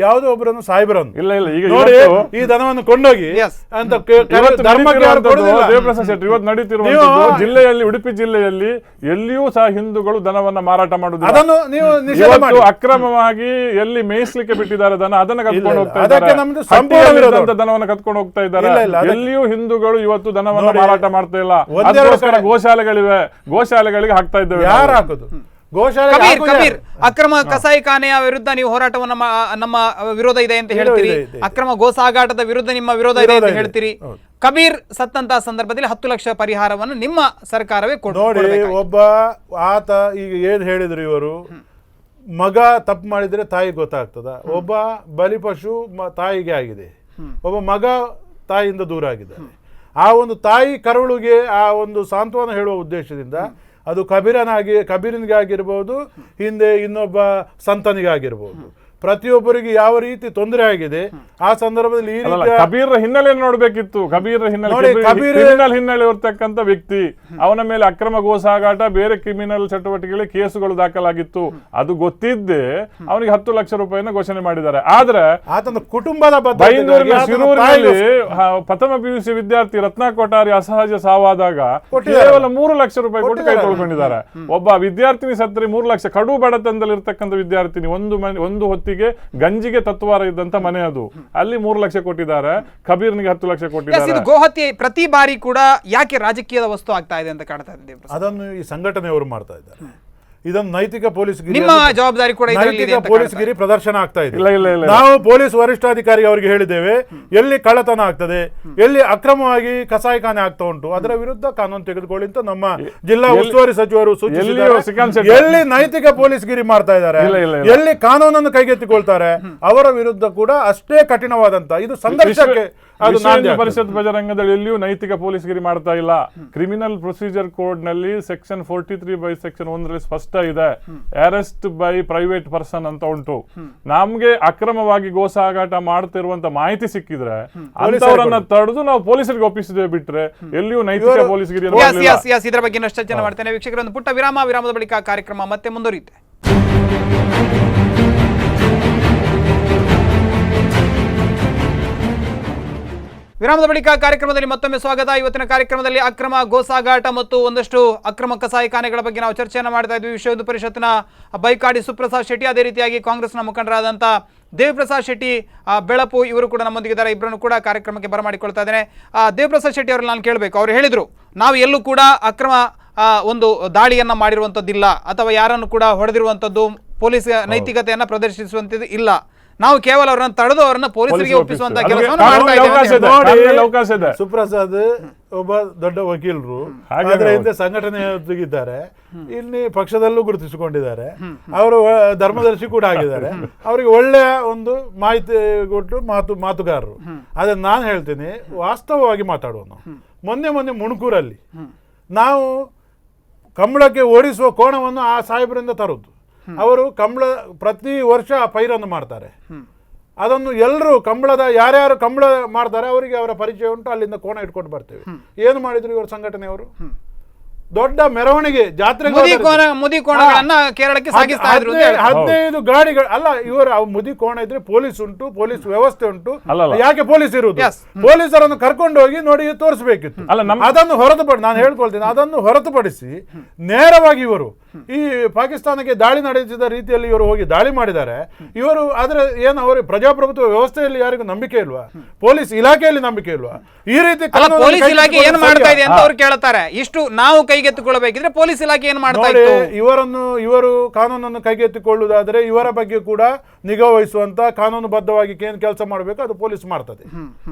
ಯಾವುದೋ ಒಬ್ಬರನ್ನು ಸಾಯಿಬರನ್ನು ಇಲ್ಲ ಇಲ್ಲ ಈಗ ನೋಡಿ ಈ ದನವನ್ನು ಕೊಂಡೋಗಿ ಅಂತ ದೇವಪ್ರಸಾದ್ ಶೆಟ್ಟಿ ಇವತ್ತು ನಡೀತಿರುವಂತದ್ದು ಜಿಲ್ಲೆಯಲ್ಲಿ, ಉಡುಪಿ ಜಿಲ್ಲೆಯಲ್ಲಿ ಎಲ್ಲಿಯೂ ಸಹ ಹಿಂದೂಗಳು ದನವನ್ನ ಮಾರಾಟ ಮಾಡುವುದಿಲ್ಲ. ಅದನ್ನು ನೀವು ನಿಷೇಧ ಮಾಡಿ. ಅಕ್ರಮವಾಗಿ ಎಲ್ಲಿ ಮೇಯಿಸ್ಲಿಕ್ಕೆ ಬಿಟ್ಟಿದ್ದಾರೆ ದನ ಅದನ್ನ ಕತ್ಕೊಂಡು ಹೋಗ್ತಾ ಅದಕ್ಕೆ ನಮ್ದು ಸಂಪೂರ್ಣ ವಿರೋಧ. ದನವನ್ನ ಕತ್ಕೊಂಡು ಹೋಗ್ತಾ ಇದ್ದಾರೆ. ಎಲ್ಲಿಯೂ ಹಿಂದೂಗಳು ಇವತ್ತು ದನವನ್ನ ಮಾರಾಟ ಮಾಡ್ತಾ ಇಲ್ಲ. ಅದಕ್ಕೋಸ್ಕರ ಗೋಶಾಲೆಗಳಿವೆ, ಗೋಶಾಲೆಗಳಿಗೆ ಹಾಕ್ತಾ ಇದ್ದೇವೆ. ಯಾರು ಹಾಕುದು? ಕಬೀರ್, ಅಕ್ರಮ ಕಸಾಯಿಖಾನೆಯ ವಿರುದ್ಧ ನೀವು ಹೋರಾಟವನ್ನು ನಮ್ಮ ವಿರೋಧ ಇದೆ ಅಂತ ಹೇಳ್ತೀರಿ, ಅಕ್ರಮ ಗೋಸಾಗಾಟದ ವಿರುದ್ಧ ನಿಮ್ಮ ವಿರೋಧ ಇದೆ ಅಂತ ಹೇಳ್ತೀರಿ. ಕಬೀರ್ ಸತ್ತಂತಹ ಸಂದರ್ಭದಲ್ಲಿ 10 ಲಕ್ಷ ಪರಿಹಾರವನ್ನು ನಿಮ್ಮ ಸರ್ಕಾರವೇ ನೋಡಿ. ಒಬ್ಬ ಆತ ಈಗ ಏನ್ ಹೇಳಿದ್ರು ಇವರು, ಮಗ ತಪ್ಪು ಮಾಡಿದ್ರೆ ತಾಯಿ ಗೊತ್ತಾಗ್ತದ? ಒಬ್ಬ ಬಲಿಪಶು ತಾಯಿಗೆ ಆಗಿದೆ, ಒಬ್ಬ ಮಗ ತಾಯಿಯಿಂದ ದೂರ ಆಗಿದ್ದಾನೆ. ಆ ಒಂದು ತಾಯಿ ಕರುಳಿಗೆ ಆ ಒಂದು ಸಾಂತ್ವನ ಹೇಳುವ ಉದ್ದೇಶದಿಂದ ಅದು ಕಬೀರನಿಗೆ ಆಗಿರ್ಬೋದು, ಹಿಂದೆ ಇನ್ನೊಬ್ಬ ಸಂತನಿಗಾಗಿರ್ಬೋದು, ಪ್ರತಿಯೊಬ್ಬರಿಗೆ ಯಾವ ರೀತಿ ತೊಂದರೆ ಆಗಿದೆ ಆ ಸಂದರ್ಭದಲ್ಲಿ ಈ ರೀತಿಯ ಕಬೀರ್ ಹಿನ್ನೆಲೆ ನೋಡ್ಬೇಕಿತ್ತು. ಕಬೀರ್ ಹಿನ್ನೆಲೆ ಇರ್ತಕ್ಕಂಥ ವ್ಯಕ್ತಿ, ಅವನ ಮೇಲೆ ಅಕ್ರಮ ಗೋಸಾಗಾಟ ಬೇರೆ ಕ್ರಿಮಿನಲ್ ಚಟುವಟಿಕೆಗಳ ಕೇಸುಗಳು ದಾಖಲಾಗಿತ್ತು. ಅದು ಗೊತ್ತಿದ್ದೇ ಅವನಿಗೆ 10 ಲಕ್ಷ ರೂಪಾಯಿನ ಘೋಷಣೆ ಮಾಡಿದ್ದಾರೆ. ಆದ್ರೆ ಆತನ ಕುಟುಂಬದ ಬೈಂದೂರಿನ ಶಿರೂರಿನಲ್ಲಿ ಪ್ರಥಮ PUC ವಿದ್ಯಾರ್ಥಿ ರತ್ನ ಕೊಠಾರಿ ಅಸಹಜ ಸಾವಾದಾಗ ಕೇವಲ 3 ಲಕ್ಷ ರೂಪಾಯಿ ಕೊಟ್ಟು ಕೈ ತೊಳ್ಕೊಂಡಿದ್ದಾರೆ. ಒಬ್ಬ ವಿದ್ಯಾರ್ಥಿನಿ ಸತ್ರಿ 3 ಲಕ್ಷ. ಕಡು ಬಡತನದಲ್ಲಿ ಇರ್ತಕ್ಕಂಥ ವಿದ್ಯಾರ್ಥಿನಿ, ಒಂದು ಹೊತ್ತಿಗೆ ಗಂಜಿಗೆ ತತ್ವಾರ ಇದ್ದಂತ ಮನೆ, ಅದು ಅಲ್ಲಿ 3 ಲಕ್ಷ ಕೊಟ್ಟಿದ್ದಾರೆ. ಕಬೀರ್ನಿಗೆ 10 ಲಕ್ಷ ಕೊಟ್ಟಿದ್ದಾರೆ. ಗೋಹತ್ಯೆ ಪ್ರತಿ ಬಾರಿ ಕೂಡ ಯಾಕೆ ರಾಜಕೀಯದ ವಸ್ತು ಆಗ್ತಾ ಇದೆ ಅಂತ ಕಾಣ್ತಾ ಇದೆ? ಅದನ್ನು ಈ ಸಂಘಟನೆಯವರು ಮಾಡ್ತಾ ಇದ್ದಾರೆ. ಇದೊಂದು ನೈತಿಕ ಪೊಲೀಸ್ಗಿರಿ, ನಿಮ್ಮ ಜವಾಬ್ದಾರಿ ಕೂಡ ಇದರಲ್ಲಿ ಇದೆ ನೈತಿಕ ಅಂತ ಪೊಲೀಸ್ಗಿರಿ ಪ್ರದರ್ಶನ ಆಗ್ತಾ ಇದೆ. ಇಲ್ಲ. ನಾವು ಪೊಲೀಸ್ ವರಿಷ್ಠಾಧಿಕಾರಿ ಅವರಿಗೆ ಹೇಳಿದ್ದೇವೆ, ಎಲ್ಲಿ ಕಳ್ಳತನ ಆಗ್ತದೆ, ಎಲ್ಲಿ ಅಕ್ರಮವಾಗಿ ಕಸಾಯಿಖಾನೆ ಆಗ್ತಾ ಉಂಟು, ಅದರ ವಿರುದ್ಧ ಕಾನೂನು ತೆಗೆದುಕೊಳ್ಳಿ ಅಂತ ನಮ್ಮ ಜಿಲ್ಲಾ ಉಸ್ತುವಾರಿ ಸಚಿವರು ಸೂಚಿಸಿದ್ದಾರೆ. ಎಲ್ಲಿ ನೈತಿಕ ಪೊಲೀಸ್ಗಿರಿ ಮಾಡ್ತಾ ಇದ್ದಾರೆ, ಎಲ್ಲಿ ಕಾನೂನನ್ನು ಕೈಗೆತ್ತಿಕೊಳ್ತಾರೆ, ಅವರ ವಿರುದ್ಧ ಕೂಡ ಅಷ್ಟೇ ಕಠಿಣವಾದಂತ ಇದು ಸಂಘರ್ಷಕ್ಕೆ ಪರಿಷತ್ ಬಜರಂಗದಲ್ಲಿ ಎಲ್ಲಿಯೂ ನೈತಿಕ ಪೊಲೀಸ್ಗಿರಿ ಮಾಡ್ತಾ ಇಲ್ಲ. ಕ್ರಿಮಿನಲ್ ಪ್ರೊಸೀಜರ್ ಕೋಡ್ ನಲ್ಲಿ ಸೆಕ್ಷನ್ 43/ಸೆಕ್ಷನ್ 1 ಸ್ಪಷ್ಟ ಇದೆ, ಅರೆಸ್ಟ್ ಬೈ ಪ್ರೈವೇಟ್ ಪರ್ಸನ್ ಅಂತ ಉಂಟು. ನಮ್ಗೆ ಅಕ್ರಮವಾಗಿ ಗೋ ಸಾಗಾಟ ಮಾಡ್ತಿರುವಂತ ಮಾಹಿತಿ ಸಿಕ್ಕಿದ್ರೆ ಅಂತವರನ್ನ ತಡೆದು ನಾವು ಪೊಲೀಸರಿಗೆ ಒಪ್ಪಿಸಿದ್ದೇವೆ, ಬಿಟ್ರೆ ಎಲ್ಲಿಯೂ ನೈತಿಕ ಪೊಲೀಸ್ಗಿರಿ ಇದರ ಬಗ್ಗೆ ಇನ್ನಷ್ಟು ಚರ್ಚೆ ಮಾಡ್ತೇನೆ. ವೀಕ್ಷಕರ, ಒಂದು ಪುಟ್ಟ ವಿರಾಮದ ಬಳಿಕ ಕಾರ್ಯಕ್ರಮ ಮತ್ತೆ ಮುಂದುವರಿಯುತ್ತೆ. ವಿರಾಮದ ಬಳಿಕ ಕಾರ್ಯಕ್ರಮದಲ್ಲಿ ಮತ್ತೊಮ್ಮೆ ಸ್ವಾಗತ. ಇವತ್ತಿನ ಕಾರ್ಯಕ್ರಮದಲ್ಲಿ ಅಕ್ರಮ ಗೋಸಾಗಾಟ ಮತ್ತು ಒಂದಷ್ಟು ಅಕ್ರಮ ಕಸಾಯಿಖಾನೆಗಳ ಬಗ್ಗೆ ನಾವು ಚರ್ಚೆಯನ್ನು ಮಾಡ್ತಾ ಇದ್ವಿ. ವಿಶ್ವ ಹಿಂದೂ ಪರಿಷತ್ನ ಬೈಕಾಡಿ ಸುಪ್ರಸಾದ್ ಶೆಟ್ಟಿ, ಅದೇ ರೀತಿಯಾಗಿ ಕಾಂಗ್ರೆಸ್ನ ಮುಖಂಡರಾದಂಥ ದೇವಪ್ರಸಾದ್ ಶೆಟ್ಟಿ ಬೆಳಪು ಇವರು ಕೂಡ ನಮ್ಮೊಂದಿಗಿದ್ದಾರೆ. ಇಬ್ಬರನ್ನು ಕೂಡ ಕಾರ್ಯಕ್ರಮಕ್ಕೆ ಬರಮಾಡಿಕೊಳ್ತಾ ಇದ್ದೇನೆ. ದೇವಪ್ರಸಾದ್ ಶೆಟ್ಟಿ ಅವರಲ್ಲಿ ನಾನು ಕೇಳಬೇಕು, ಅವರು ಹೇಳಿದರು ನಾವು ಎಲ್ಲೂ ಕೂಡ ಅಕ್ರಮ ಒಂದು ದಾಳಿಯನ್ನು ಮಾಡಿರುವಂಥದ್ದಿಲ್ಲ ಅಥವಾ ಯಾರನ್ನು ಕೂಡ ಹೊಡೆದಿರುವಂಥದ್ದು, ಪೊಲೀಸ್ ನೈತಿಕತೆಯನ್ನು ಪ್ರದರ್ಶಿಸುವಂಥದ್ದು ಇಲ್ಲ. ನಾವು ಕೇವಲ ಅವರನ್ನು ತಡೆದು ಅವರನ್ನ ಪೊಲೀಸರಿಗೆ ಒಪ್ಪಿಸುವಂತ ಕೆಲಸವನ್ನು ಮಾಡ್ತಾ ಇದ್ದೇವೆ. ಸುಪ್ರಸಾದ್ ಒಬ್ಬ ದೊಡ್ಡ ವಕೀಲರು, ಅದರ ಹಿಂದೆ ಸಂಘಟನೆಯೊಂದಿಗಿದ್ದಾರೆ, ಇಲ್ಲಿ ಪಕ್ಷದಲ್ಲೂ ಗುರುತಿಸಿಕೊಂಡಿದ್ದಾರೆ, ಅವರು ಧರ್ಮದರ್ಶಿ ಕೂಡ ಆಗಿದ್ದಾರೆ. ಅವರಿಗೆ ಒಳ್ಳೆಯ ಒಂದು ಮಾಹಿತಿ ಕೊಟ್ಟು ಮಾತುಗಾರರು. ಅದನ್ನ ನಾನು ಹೇಳ್ತೀನಿ, ವಾಸ್ತವವಾಗಿ ಮಾತಾಡೋನು. ಮೊನ್ನೆ ಮುಣಕೂರಲ್ಲಿ ನಾವು ಕಂಬಳಕ್ಕೆ ಓಡಿಸುವ ಕೋಣವನ್ನು ಆ ಸಾಹೇಬರಿಂದ ತರೋದು. ಅವರು ಕಂಬಳ ಪ್ರತಿ ವರ್ಷ ಪೈರನ್ನು ಮಾಡ್ತಾರೆ. ಅದನ್ನು ಎಲ್ಲರೂ ಕಂಬಳದ ಯಾರ್ಯಾರು ಕಂಬಳ ಮಾಡ್ತಾರೆ ಅವರಿಗೆ ಅವರ ಪರಿಚಯ ಉಂಟು. ಅಲ್ಲಿಂದ ಕೋಣ ಇಟ್ಕೊಂಡು ಬರ್ತೇವೆ. ಏನು ಮಾಡಿದ್ರು ಇವರು ಸಂಘಟನೆಯವರು? ದೊಡ್ಡ ಮೆರವಣಿಗೆ, ಜಾತ್ರೆ, ಕೇರಳಕ್ಕೆ ಸಾಗಿಸ್ತಾ ಇದ್ರು. 15 ಗಾಡಿಗಳು ಅಲ್ಲ, ಇವರು ಮುದಿ ಕೋಣ ಇದ್ರೆ ಪೊಲೀಸ್ ಉಂಟು, ಪೊಲೀಸ್ ವ್ಯವಸ್ಥೆ ಉಂಟು. ಯಾಕೆ ಪೊಲೀಸ್ ಇರುವುದು? ಪೊಲೀಸರನ್ನು ಕರ್ಕೊಂಡು ಹೋಗಿ ನೋಡಿ ತೋರಿಸಬೇಕಿತ್ತು. ಅದನ್ನು ಹೊರತುಪಡಿಸಿ ನಾನು ಹೇಳ್ಕೊಳ್ತೀನಿ, ಅದನ್ನು ಹೊರತುಪಡಿಸಿ ನೇರವಾಗಿ ಇವರು ಈ ಪಾಕಿಸ್ತಾನಕ್ಕೆ ದಾಳಿ ನಡೆಸಿದ ರೀತಿಯಲ್ಲಿ ಇವರು ಹೋಗಿ ದಾಳಿ ಮಾಡಿದ್ದಾರೆ. ಇವರು ಆದ್ರೆ ಏನು ಅವರು ಪ್ರಜಾಪ್ರಭುತ್ವ ವ್ಯವಸ್ಥೆಯಲ್ಲಿ ಯಾರಿಗೂ ನಂಬಿಕೆ ಇಲ್ವಾ? ಪೊಲೀಸ್ ಇಲಾಖೆಯಲ್ಲಿ ನಂಬಿಕೆ ಇಲ್ವಾ? ಈ ರೀತಿ ಪೊಲೀಸ್ ಇಲಾಖೆ ಏನು ಮಾಡ್ತಾ ಇದೆ ಅಂತ ಅವ್ರು ಕೇಳ್ತಾರೆ. ಇಷ್ಟು ನಾವು ಕೈಗೆತ್ತಿಕೊಳ್ಳಬೇಕಿದ್ರೆ ಪೊಲೀಸ್ ಇಲಾಖೆ ಏನು ಮಾಡ್ತಾ ಇದೆ? ಇವರು ಕಾನೂನನ್ನು ಕೈಗೆತ್ತಿಕೊಳ್ಳುವುದಾದ್ರೆ ಇವರ ಬಗ್ಗೆ ಕೂಡ ನಿಗಾ ವಹಿಸುವಂತ ಕಾನೂನುಬದ್ಧವಾಗಿ ಏನು ಕೆಲಸ ಮಾಡಬೇಕು ಅದು ಪೊಲೀಸ್ ಮಾಡ್ತದೆ.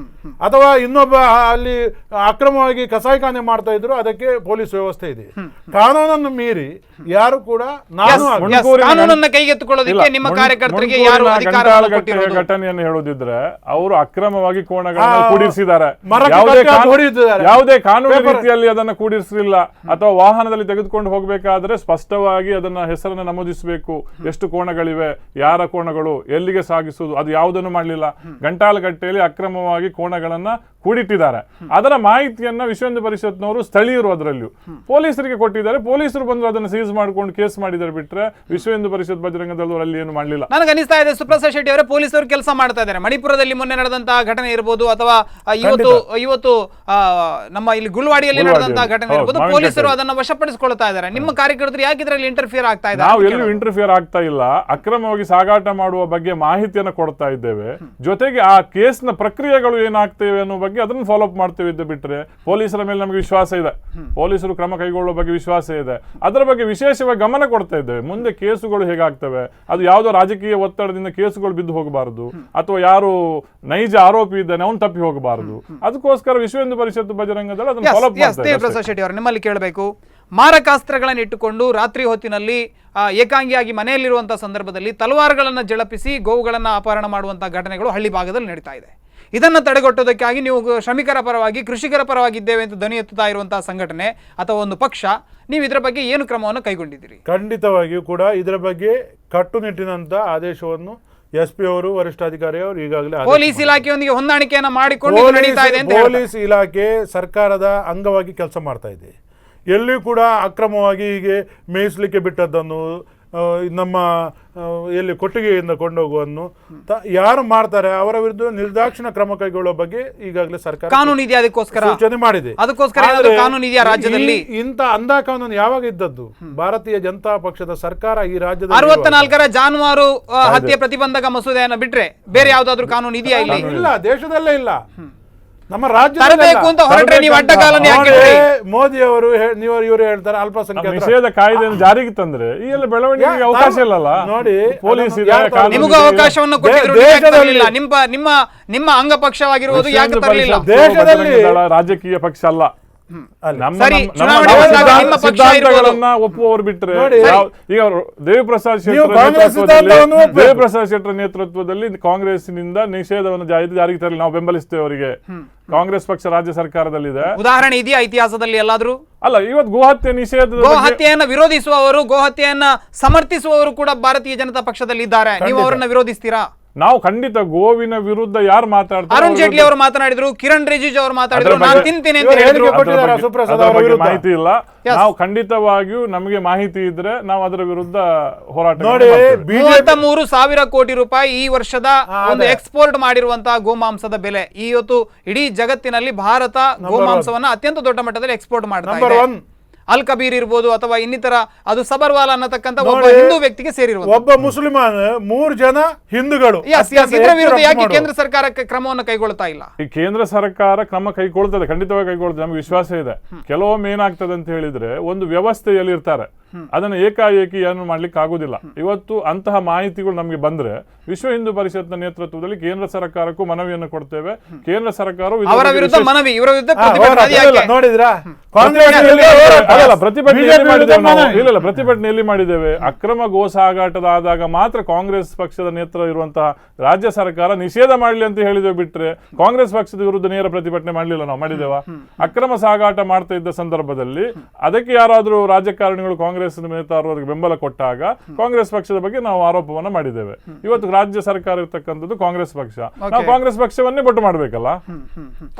ಅಥವಾ ಇನ್ನೊಬ್ಬ ಅಲ್ಲಿ ಅಕ್ರಮವಾಗಿ ಕಸಾಯಿಖಾನೆ ಮಾಡ್ತಾ ಇದ್ರು, ಅದಕ್ಕೆ ಪೊಲೀಸ್ ವ್ಯವಸ್ಥೆ ಇದೆ. ಕಾನೂನನ್ನು ಮೀರಿ ಯಾರು ಕೂಡ ಕಾನೂನನ್ನ ಕೈಗೆತ್ತಿಕೊಳ್ಳೋದಕ್ಕೆ ನಿಮ್ಮ ಕಾರ್ಯಕರ್ತರಿಗೆ ಯಾರು ಘಟನೆಯನ್ನು ಹೇಳುದಿದ್ರೆ ಅವರು ಅಕ್ರಮವಾಗಿ ಕೋಣಗಳನ್ನು ಕೂಡಿಸಿದ್ದಾರೆ. ಯಾವುದೇ ಕಾನೂನು ರೀತಿಯಲ್ಲಿ ಅದನ್ನು ಕೂಡಿಸಲಿಲ್ಲ. ಅಥವಾ ವಾಹನದಲ್ಲಿ ತೆಗೆದುಕೊಂಡು ಹೋಗಬೇಕಾದ್ರೆ ಸ್ಪಷ್ಟವಾಗಿ ಅದನ್ನ ಹೆಸರನ್ನು ನಮೂದಿಸಬೇಕು. ಎಷ್ಟು ಕೋಣಗಳಿವೆ, ಯಾರ ಕೋಣಗಳು, ಎಲ್ಲಿಗೆ ಸಾಗಿಸುವುದು, ಅದು ಯಾವುದನ್ನು ಮಾಡಲಿಲ್ಲ. ಗಂಟಾಲಗಟ್ಟೆಯಲ್ಲಿ ಅಕ್ರಮವಾಗಿ ಕೋಣಗಳನ್ನ ಕೂಡಿಟ್ಟಿದ್ದಾರೆ. ಅದರ ಮಾಹಿತಿಯನ್ನ ವಿಶ್ವ ಹಿಂದೂ ಪರಿಷತ್ನವರು ಸ್ಥಳೀಯರು ಅದರಲ್ಲಿಯೂ ಪೊಲೀಸರಿಗೆ ಕೊಟ್ಟಿದ್ದಾರೆ. ಪೊಲೀಸರು ಬಂದು ಅದನ್ನು ಸೀಸ್ ಮಾಡ್ಕೊಂಡು ಕೇಸ್ ಮಾಡಿದ್ದಾರೆ, ಬಿಟ್ರೆ ವಿಶ್ವ ಹಿಂದೂ ಪರಿಷತ್ ಬಜರಂಗ ದಳದವರು ಅಲ್ಲಿ ಏನು ಮಾಡಲಿಲ್ಲ. ನನಗೆ ಅನಿಸ್ತಾ ಇದೆ ಸುಪ್ರಸಾದ್ ಶೆಟ್ಟಿ ಅವರೇ ಪೊಲೀಸರು ಕೆಲಸ ಮಾಡ್ತಾ ಇದ್ದಾರೆ. ಮಣಿಪುರದಲ್ಲಿ ಮೊನ್ನೆ ನಡೆದಂತಹ ಘಟನೆ ಇರಬಹುದು, ಅಥವಾ ಇವತ್ತು ನಮ್ಮ ಇಲ್ಲಿ ಗುಲ್ವಾಡಿಯಲ್ಲಿ ನಡೆದಂತಹ ಘಟನೆ ಇರಬಹುದು, ಪೊಲೀಸರು ಅದನ್ನ ವಶಪಡಿಸಿಕೊಳ್ತಾ ಇದ್ದಾರೆ. ನಿಮ್ಮ ಕಾರ್ಯಕರ್ತರು ಯಾಕೆ ಇದರಲ್ಲಿ ಇಂಟರ್ಫಿಯರ್ ಆಗ್ತಾ ಇದ್ದಾರೆ? ನಾವು ಎಲ್ಲೂ ಇಂಟರ್ಫಿಯರ್ ಆಗ್ತಾ ಇಲ್ಲ. ಅಕ್ರಮವಾಗಿ ಸಾಗಾಟ ಮಾಡುವ ಬಗ್ಗೆ ಮಾಹಿತಿಯನ್ನು ಕೊಡ್ತಾ ಇದ್ದೇವೆ. ಜೊತೆಗೆ ಆ ಕೇಸ್ನ ಪ್ರಕ್ರಿಯೆಗಳು ಏನಾಗ್ತೇವೆ ಅನ್ನೋ ಬಗ್ಗೆ ಅದನ್ನು ಫಾಲೋ ಅಪ್ ಮಾಡ್ತೇವೆ. ಬಿಟ್ರೆ ಪೊಲೀಸರ ಮೇಲೆ ನಮಗೆ ವಿಶ್ವಾಸ ಇದೆ, ಪೊಲೀಸರು ಕ್ರಮ ಕೈಗೊಳ್ಳುವ ಬಗ್ಗೆ ವಿಶ್ವಾಸ ಇದೆ. ಅದರ ಬಗ್ಗೆ ವಿಶೇಷವಾಗಿ ಗಮನ ಕೊಡ್ತಾ ಇದ್ದೇವೆ. ಮುಂದೆ ಕೇಸುಗಳು ಹೇಗಾಗ್ತವೆ, ಅದು ಯಾವುದೋ ರಾಜಕೀಯ ಒತ್ತಡದಿಂದ ಕೇಸುಗಳು ಬಿದ್ದು ಹೋಗಬಾರದು, ಅಥವಾ ಯಾರು ನೈಜ ಆರೋಪಿ ಇದ್ದಾನೆ ಅವನು ತಪ್ಪಿ ಹೋಗಬಾರದು. ಅದಕ್ಕೋಸ್ಕರ ವಿಶ್ವ ಹಿಂದೂ ಪರಿಷತ್ ಬಜರಂಗ ದಳ ಅದನ್ನು ಫಾಲೋ ಅಪ್ ಮಾಡ್ತಾ ಇದೆ. ಪ್ರಸಾದ್ ಶೆಟ್ಟಿ ಅವರು, ನಿಮ್ಮಲ್ಲಿ ಕೇಳಬೇಕು, ಮಾರಕಾಸ್ತ್ರಗಳನ್ನು ಇಟ್ಟುಕೊಂಡು ರಾತ್ರಿ ಹೊತ್ತಿನಲ್ಲಿ ಏಕಾಂಗಿಯಾಗಿ ಮನೆಯಲ್ಲಿರುವಂತಹ ಸಂದರ್ಭದಲ್ಲಿ ತಲವಾರುಗಳನ್ನು ಜಳಪಿಸಿ ಗೋವುಗಳನ್ನು ಅಪಹರಣ ಮಾಡುವಂತಹ ಘಟನೆಗಳು ಹಳ್ಳಿ ಭಾಗದಲ್ಲಿ ನಡೀತಾ ಇದೆ. ಇದನ್ನು ತಡೆಗಟ್ಟೋದಕ್ಕಾಗಿ ನೀವು ಶ್ರಮಿಕರ ಪರವಾಗಿ, ಕೃಷಿಕರ ಪರವಾಗಿದ್ದೇವೆ ಅಂತ ಧ್ವನಿ ಎತ್ತುತ್ತಾ ಇರುವಂತಹ ಸಂಘಟನೆ ಅಥವಾ ಒಂದು ಪಕ್ಷ, ನೀವು ಇದರ ಬಗ್ಗೆ ಏನು ಕ್ರಮವನ್ನು ಕೈಗೊಂಡಿದ್ದೀರಿ? ಖಂಡಿತವಾಗಿಯೂ ಕೂಡ ಇದರ ಬಗ್ಗೆ ಕಟ್ಟುನಿಟ್ಟಿನಂತ ಆದೇಶವನ್ನು SP ಅವರು, ವರಿಷ್ಠಾಧಿಕಾರಿ ಅವರು ಈಗಾಗಲೇ ಪೊಲೀಸ್ ಇಲಾಖೆಯೊಂದಿಗೆ ಹೊಂದಾಣಿಕೆಯನ್ನು ಮಾಡಿಕೊಂಡು ನಡೀತಾ ಇದೆ ಅಂತ ಪೊಲೀಸ್ ಇಲಾಖೆ ಸರ್ಕಾರದ ಅಂಗವಾಗಿ ಕೆಲಸ ಮಾಡ್ತಾ ಇದೆ. ಎಲ್ಲಿಯೂ ಕೂಡ ಅಕ್ರಮವಾಗಿ ಹೀಗೆ ಮೇಯಿಸಲಿಕ್ಕೆ ಬಿಟ್ಟದ್ದನ್ನು, ನಮ್ಮ ಎಲ್ಲಿ ಕೊಟ್ಟಿಗೆಯಿಂದ ಕೊಂಡೋಗುವನ್ನು ಯಾರು ಮಾಡ್ತಾರೆ ಅವರ ವಿರುದ್ಧ ನಿರ್ದಾಕ್ಷಿಣ ಕ್ರಮ ಕೈಗೊಳ್ಳುವ ಬಗ್ಗೆ ಈಗಾಗಲೇ ಸರ್ಕಾರ ಕಾನೂನು ಇದೆ, ಅದಕ್ಕೋಸ್ಕರ ಸೂಚನೆ ಮಾಡಿದೆ. ಅದಕ್ಕೋಸ್ಕರ ಕಾನೂನು ಇದೆಯಾ ರಾಜ್ಯದಲ್ಲಿ? ಇಂಥ ಅಂಧ ಕಾನೂನು ಯಾವಾಗ ಇದ್ದದ್ದು? ಭಾರತೀಯ ಜನತಾ ಪಕ್ಷದ ಸರ್ಕಾರ ಈ ರಾಜ್ಯದಲ್ಲಿ 64ರ ಜಾನುವಾರು ಹತ್ಯೆ ಪ್ರತಿಬಂಧಕ ಮಸೂದೆಯನ್ನು ಬಿಟ್ರೆ ಬೇರೆ ಯಾವ್ದಾದ್ರು ಕಾನೂನು ಇದೆಯಾ? ಇಲ್ಲ, ದೇಶದಲ್ಲೇ ಇಲ್ಲ. ನಮ್ಮ ರಾಜ್ಯ ತರಬೇಕು ಅಂತ ಹೊರಟ್ರೆ ನೀವು ಅಡ್ಡಗಾಲನ್ನ ಯಾಕೆ ಇಟ್ರಿ? ಮೋದಿ ಅವರು ಇವರು ಹೇಳ್ತಾರೆ ಅಲ್ಪಸಂಖ್ಯಾತರ ನಿಷೇಧ ಕಾಯ್ದೆಯನ್ನು ಜಾರಿಗೆ ತಂದ್ರೆ ಈ ಎಲ್ಲ ಬೆಳವಣಿಗೆಗೆ ಅವಕಾಶ ಇಲ್ಲಲ್ಲ. ನೋಡಿ, ಪೊಲೀಸ್ ಇದೆ, ಯಾರು ಕಾನೂನು ನಿಮಗೂ ಇದೆ. ಅವಕಾಶವನ್ನು ಕೊಟ್ಟಿದ್ರು, ನೀವು ಯಾಕೆ ತರಲಿಲ್ಲ? ನಿಮ್ಮ ಅಂಗ ಪಕ್ಷವಾಗಿರುವುದು ವಿಶ್ವ ಯಾಕೆ ಹಿಂದೂ ತರಲಿಲ್ಲ? ಪರಿಷತ್ತು ದೇಶದಲ್ಲಿ ಬಜರಂಗ ದಳ ರಾಜಕೀಯ ಪಕ್ಷ ಅಲ್ಲ. ನಮ್ಮ ಸರಿ, ನಮ್ಮ ಚುನಾವಣೆ ನಮ್ಮ ಬಂದಾಗ ನಿಮ್ಮ ಪಕ್ಷ ಸಿದ್ಧಾಂತಗಳನ್ನ ಒಪ್ಪುವವರು ಬಿಟ್ರೆ ನೋಡಿ, ಈಗ ದೇವಿಪ್ರಸಾದ್ ನೀವು ಶೆಟ್ಟರ್ ಕಾಂಗ್ರೆಸ್ ನೇತೃತ್ವದಲ್ಲಿ ಸಿದ್ಧಾಂತವನ್ನು ಒಪ್ಪಬೇಕು. ದೇವಿಪ್ರಸಾದ್ ಶೆಟ್ಟರ್ ನೇತೃತ್ವದಲ್ಲಿ ಕಾಂಗ್ರೆಸ್ನಿಂದ ನಿಷೇಧವನ್ನು ಜಾರಿಗೆ ತರಲಿ ನಾವು ಬೆಂಬಲಿಸ್ತೇವೆ ಅವರಿಗೆ. ಕಾಂಗ್ರೆಸ್ ಪಕ್ಷ ರಾಜ್ಯ ಸರ್ಕಾರದಲ್ಲಿದೆ. ಉದಾಹರಣೆ ಇದೆಯಾ ಇತಿಹಾಸದಲ್ಲಿ ಎಲ್ಲಾದ್ರೂ? ಅಲ್ಲ, ಇವತ್ತು ಗೋಹತ್ಯೆ ನಿಷೇಧದ ಬಗ್ಗೆ ಗೋಹತ್ಯೆಯನ್ನ ವಿರೋಧಿಸುವವರು, ಗೋಹತ್ಯೆಯನ್ನ ಸಮರ್ಥಿಸುವವರು ಕೂಡ ಭಾರತೀಯ ಜನತಾ ಪಕ್ಷದಲ್ಲಿ ಇದ್ದಾರೆ. ನೀವು ಅವರನ್ನ ವಿರೋಧಿಸ್ತೀರಾ? ನಾವು ಖಂಡಿತ ಗೋವಿನ ವಿರುದ್ಧ ಯಾರು ಮಾತಾಡ್ತಾರೆ ಅರುಣ್ ಜೇಟ್ಲಿ ಅವರು ಮಾತಾಡಿದ್ರು, ಕಿರಣ್ ರಿಜಿಜು ಅವರು ಮಾತಾಡಿದ್ರು, ಅದ್ರ ನಾನು ಬಗ್ಗೆ- ತಿಂತೀನಿ ಅಂತ ಇವರು ಹೇಳಿದ್ರು. ಹೇಳಿಕೆ ಕೊಟ್ಟಿದ್ದಾರೆ ಸುಪ್ರಸಾದ್ ಅವರ ವಿರುದ್ಧ. ಮಾಹಿತಿ ಇಲ್ಲ. Yes. ನಾವು ಖಂಡಿತವಾಗಿಯೂ ನಮಗೆ ಮಾಹಿತಿ ಇದ್ರೆ ನಾವು ಅದರ ವಿರುದ್ಧ ಹೋರಾಟ ನೋಡಿ, ಮಾಡ್ತೇವೆ. 33,000 ಕೋಟಿ ರೂಪಾಯಿ ಈ ವರ್ಷದ ಒಂದು ಎಕ್ಸ್ಪೋರ್ಟ್ ಮಾಡಿರುವಂತಹ ಗೋಮಾಂಸದ ಬೆಲೆ. ಇವತ್ತು ಇಡೀ ಜಗತ್ತಿನಲ್ಲಿ ಭಾರತ ಗೋಮಾಂಸವನ್ನ ಅತ್ಯಂತ ದೊಡ್ಡ ಮಟ್ಟದಲ್ಲಿ ಎಕ್ಸ್ಪೋರ್ಟ್ ಮಾಡ್ತಾ ನಂಬರ್ ಇದೆ. 1 ಅಲ್ ಕಬೀರ್ ಇರ್ಬೋದು ಅಥವಾ ಇನ್ನಿತರ, ಅದು ಸಬರ್ವಾಲ್ ಅನ್ನತಕ್ಕಂತ ಒಬ್ಬ ನೋಡಿ, ಹಿಂದೂ ವ್ಯಕ್ತಿಗೆ ಸೇರಿರುವುದು. ಒಬ್ಬ ಮುಸಲ್ಮಾನ್ 3 ಜನ ಹಿಂದೂಗಳು ಇದರ ವಿರುದ್ಧ ಯಾಕೆ ಕೇಂದ್ರ ಸರ್ಕಾರಕ್ಕೆ ಕ್ರಮವನ್ನು ಕೈಗೊಳ್ತಾ ಇಲ್ಲ? ಈ ಕೇಂದ್ರ ಸರ್ಕಾರ ಕ್ರಮ ಕೈಗೊಳ್ತದೆ, ಖಂಡಿತವಾಗಿ ಕೈಗೊಳ್ತದೆ, ನಮಗೆ ವಿಶ್ವಾಸ ಇದೆ. ಕೆಲವೊಮ್ಮೆ ಏನಾಗ್ತದೆ ಅಂತ ಹೇಳಿದ್ರೆ ಒಂದು ವ್ಯವಸ್ಥೆಯಲ್ಲಿ ಇರ್ತಾರೆ, ಅದನ್ನು ಏಕಾಏಕಿ ಏನು ಮಾಡ್ಲಿಕ್ಕೆ ಆಗುದಿಲ್ಲ. ಇವತ್ತು ಅಂತಹ ಮಾಹಿತಿಗಳು ನಮಗೆ ಬಂದ್ರೆ ವಿಶ್ವ ಹಿಂದೂ ಪರಿಷತ್ನ ನೇತೃತ್ವದಲ್ಲಿ ಕೇಂದ್ರ ಸರ್ಕಾರಕ್ಕೂ ಮನವಿಯನ್ನು ಕೊಡ್ತೇವೆ. ಕೇಂದ್ರ ಸರ್ಕಾರವು ಅವರ ವಿರುದ್ಧ ಮನವಿ, ಇವರ ವಿರುದ್ಧ ಪ್ರತಿಭಟನೆ. ಅದು ಯಾಕೆ? ನೋಡಿದ್ರಾ ಪ್ರತಿಭಟನೆಯಲ್ಲಿ ಮಾಡಿದ್ದೇವೆ. ಅಕ್ರಮ ಗೋ ಸಾಗಾಟದಾದಾಗ ಮಾತ್ರ ಕಾಂಗ್ರೆಸ್ ಪಕ್ಷದ ನೇತೃತ್ವ ಇರುವಂತಹ ರಾಜ್ಯ ಸರ್ಕಾರ ನಿಷೇಧ ಮಾಡಲಿ ಅಂತ ಹೇಳಿದ್ವಿ, ಬಿಟ್ರೆ ಕಾಂಗ್ರೆಸ್ ಪಕ್ಷದ ವಿರುದ್ಧ ನೇರ ಪ್ರತಿಭಟನೆ ಮಾಡಲಿಲ್ಲ. ನಾವು ಮಾಡಿದ್ದೇವ? ಅಕ್ರಮ ಸಾಗಾಟ ಮಾಡ್ತಾ ಇದ್ದ ಸಂದರ್ಭದಲ್ಲಿ ಅದಕ್ಕೆ ಯಾರಾದ್ರೂ ರಾಜಕಾರಣಿಗಳು ಕಾಂಗ್ರೆಸ್ ನೇತಾರರಿಗೆ ಬೆಂಬಲ ಕೊಟ್ಟಾಗ ಕಾಂಗ್ರೆಸ್ ಪಕ್ಷದ ಬಗ್ಗೆ ನಾವು ಆರೋಪವನ್ನ ಮಾಡಿದ್ದೇವೆ. ಇವತ್ತು ರಾಜ್ಯ ಸರ್ಕಾರ ಇರ್ತಕ್ಕಂಥದ್ದು ಕಾಂಗ್ರೆಸ್ ಪಕ್ಷ, ನಾವು ಕಾಂಗ್ರೆಸ್ ಪಕ್ಷವನ್ನೇ ಬೊಟ್ಟು ಮಾಡ್ಬೇಕಲ್ಲ.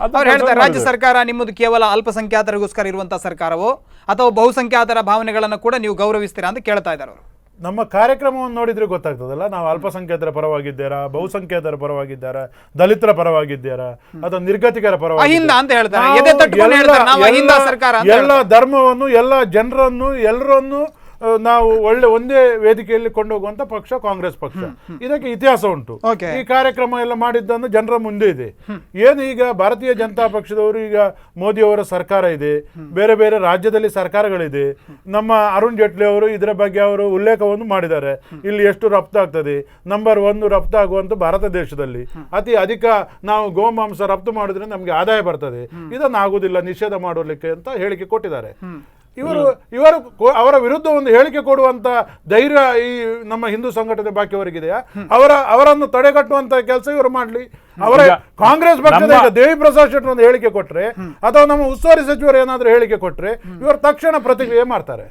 ಅವ್ರು ಹೇಳ್ತಾರೆ ರಾಜ್ಯ ಸರ್ಕಾರ ನಿಮ್ಮದು ಕೇವಲ ಅಲ್ಪಸಂಖ್ಯಾತರಿಗೋಸ್ಕರ ಇರುವಂತಹ ಸರ್ಕಾರವೋ ಅಥವಾ ಬಹುಸಂಖ್ಯಾತರ ಭಾವನೆಗಳನ್ನು ಕೂಡ ನೀವು ಗೌರವಿಸ್ತೀರಾ ಅಂತ ಕೇಳ್ತಾ ಇದ್ದಾರೆ ಅವರು. ನಮ್ಮ ಕಾರ್ಯಕ್ರಮವನ್ನು ನೋಡಿದ್ರೆ ಗೊತ್ತಾಗ್ತದಲ್ಲ, ನಾವು ಅಲ್ಪಸಂಖ್ಯಾತರ ಪರವಾಗಿದ್ದಾರಾ, ಬಹುಸಂಖ್ಯಾತರ ಪರವಾಗಿದ್ದಾರಾ, ದಲಿತರ ಪರವಾಗಿದ್ದಾರಾ ಅಥವಾ ನಿರ್ಗತಿಕರ ಅಹಿಂದ ಅಂತ ಹೇಳ್ತಾರೆ, ನಾವು ಎದೆ ತಟ್ಟುಕೊಂಡು ಹೇಳ್ತಾರೆ ನಾವು ಅಹಿಂದ ಸರ್ಕಾರ ಅಂತ ಎಲ್ಲ ಧರ್ಮವನ್ನು, ಎಲ್ಲ ಜನರನ್ನು, ಎಲ್ಲರನ್ನು ನಾವು ಒಂದೇ ವೇದಿಕೆಯಲ್ಲಿ ಕೊಂಡೋಗುವಂತ ಪಕ್ಷ ಕಾಂಗ್ರೆಸ್ ಪಕ್ಷ. ಇದಕ್ಕೆ ಇತಿಹಾಸ ಉಂಟು. ಈ ಕಾರ್ಯಕ್ರಮ ಎಲ್ಲ ಮಾಡಿದ್ದನ್ನು ಜನರ ಮುಂದೆ ಇದೆ. ಏನು ಈಗ ಭಾರತೀಯ ಜನತಾ ಪಕ್ಷದವರು, ಈಗ ಮೋದಿ ಅವರ ಸರ್ಕಾರ ಇದೆ, ಬೇರೆ ಬೇರೆ ರಾಜ್ಯದಲ್ಲಿ ಸರ್ಕಾರಗಳಿದೆ. ನಮ್ಮ ಅರುಣ್ ಜೇಟ್ಲಿ ಅವರು ಇದರ ಬಗ್ಗೆ ಅವರು ಉಲ್ಲೇಖವನ್ನು ಮಾಡಿದ್ದಾರೆ. ಇಲ್ಲಿ ಎಷ್ಟು ರಫ್ತು ಆಗ್ತದೆ, ನಂಬರ್ 1 ರಫ್ತು ಆಗುವಂತ ಭಾರತ ದೇಶದಲ್ಲಿ ಅತಿ ಅಧಿಕ ನಾವು ಗೋಮಾಂಸ ರಫ್ತು ಮಾಡಿದ್ರೆ ನಮ್ಗೆ ಆದಾಯ ಬರ್ತದೆ, ಇದನ್ನು ಆಗುದಿಲ್ಲ ನಿಷೇಧ ಮಾಡಲಿಕ್ಕೆ ಅಂತ ಹೇಳಿಕೆ ಕೊಟ್ಟಿದ್ದಾರೆ. ಇವರು ಅವರ ವಿರುದ್ಧ ಒಂದು ಹೇಳಿಕೆ ಕೊಡುವಂತ ಧೈರ್ಯ ಈ ನಮ್ಮ ಹಿಂದೂ ಸಂಘಟನೆ ಬಾಕಿಯವರಿಗಿದೆಯಾ? ಅವರನ್ನು ತಡೆಗಟ್ಟುವಂತ ಕೆಲಸ ಇವರು ಮಾಡ್ಲಿ. ಅವರ ಕಾಂಗ್ರೆಸ್ ಪಕ್ಷದ ದೇವಿಪ್ರಸಾದ್ ಶೆಟ್ಟರ್ ಒಂದು ಹೇಳಿಕೆ ಕೊಟ್ರೆ ಅಥವಾ ನಮ್ಮ ಉಸ್ತುವಾರಿ ಸಚಿವರು ಏನಾದ್ರೂ ಹೇಳಿಕೆ ಕೊಟ್ರೆ ಇವರು ತಕ್ಷಣ ಪ್ರತಿಕ್ರಿಯೆ ಮಾಡ್ತಾರೆ.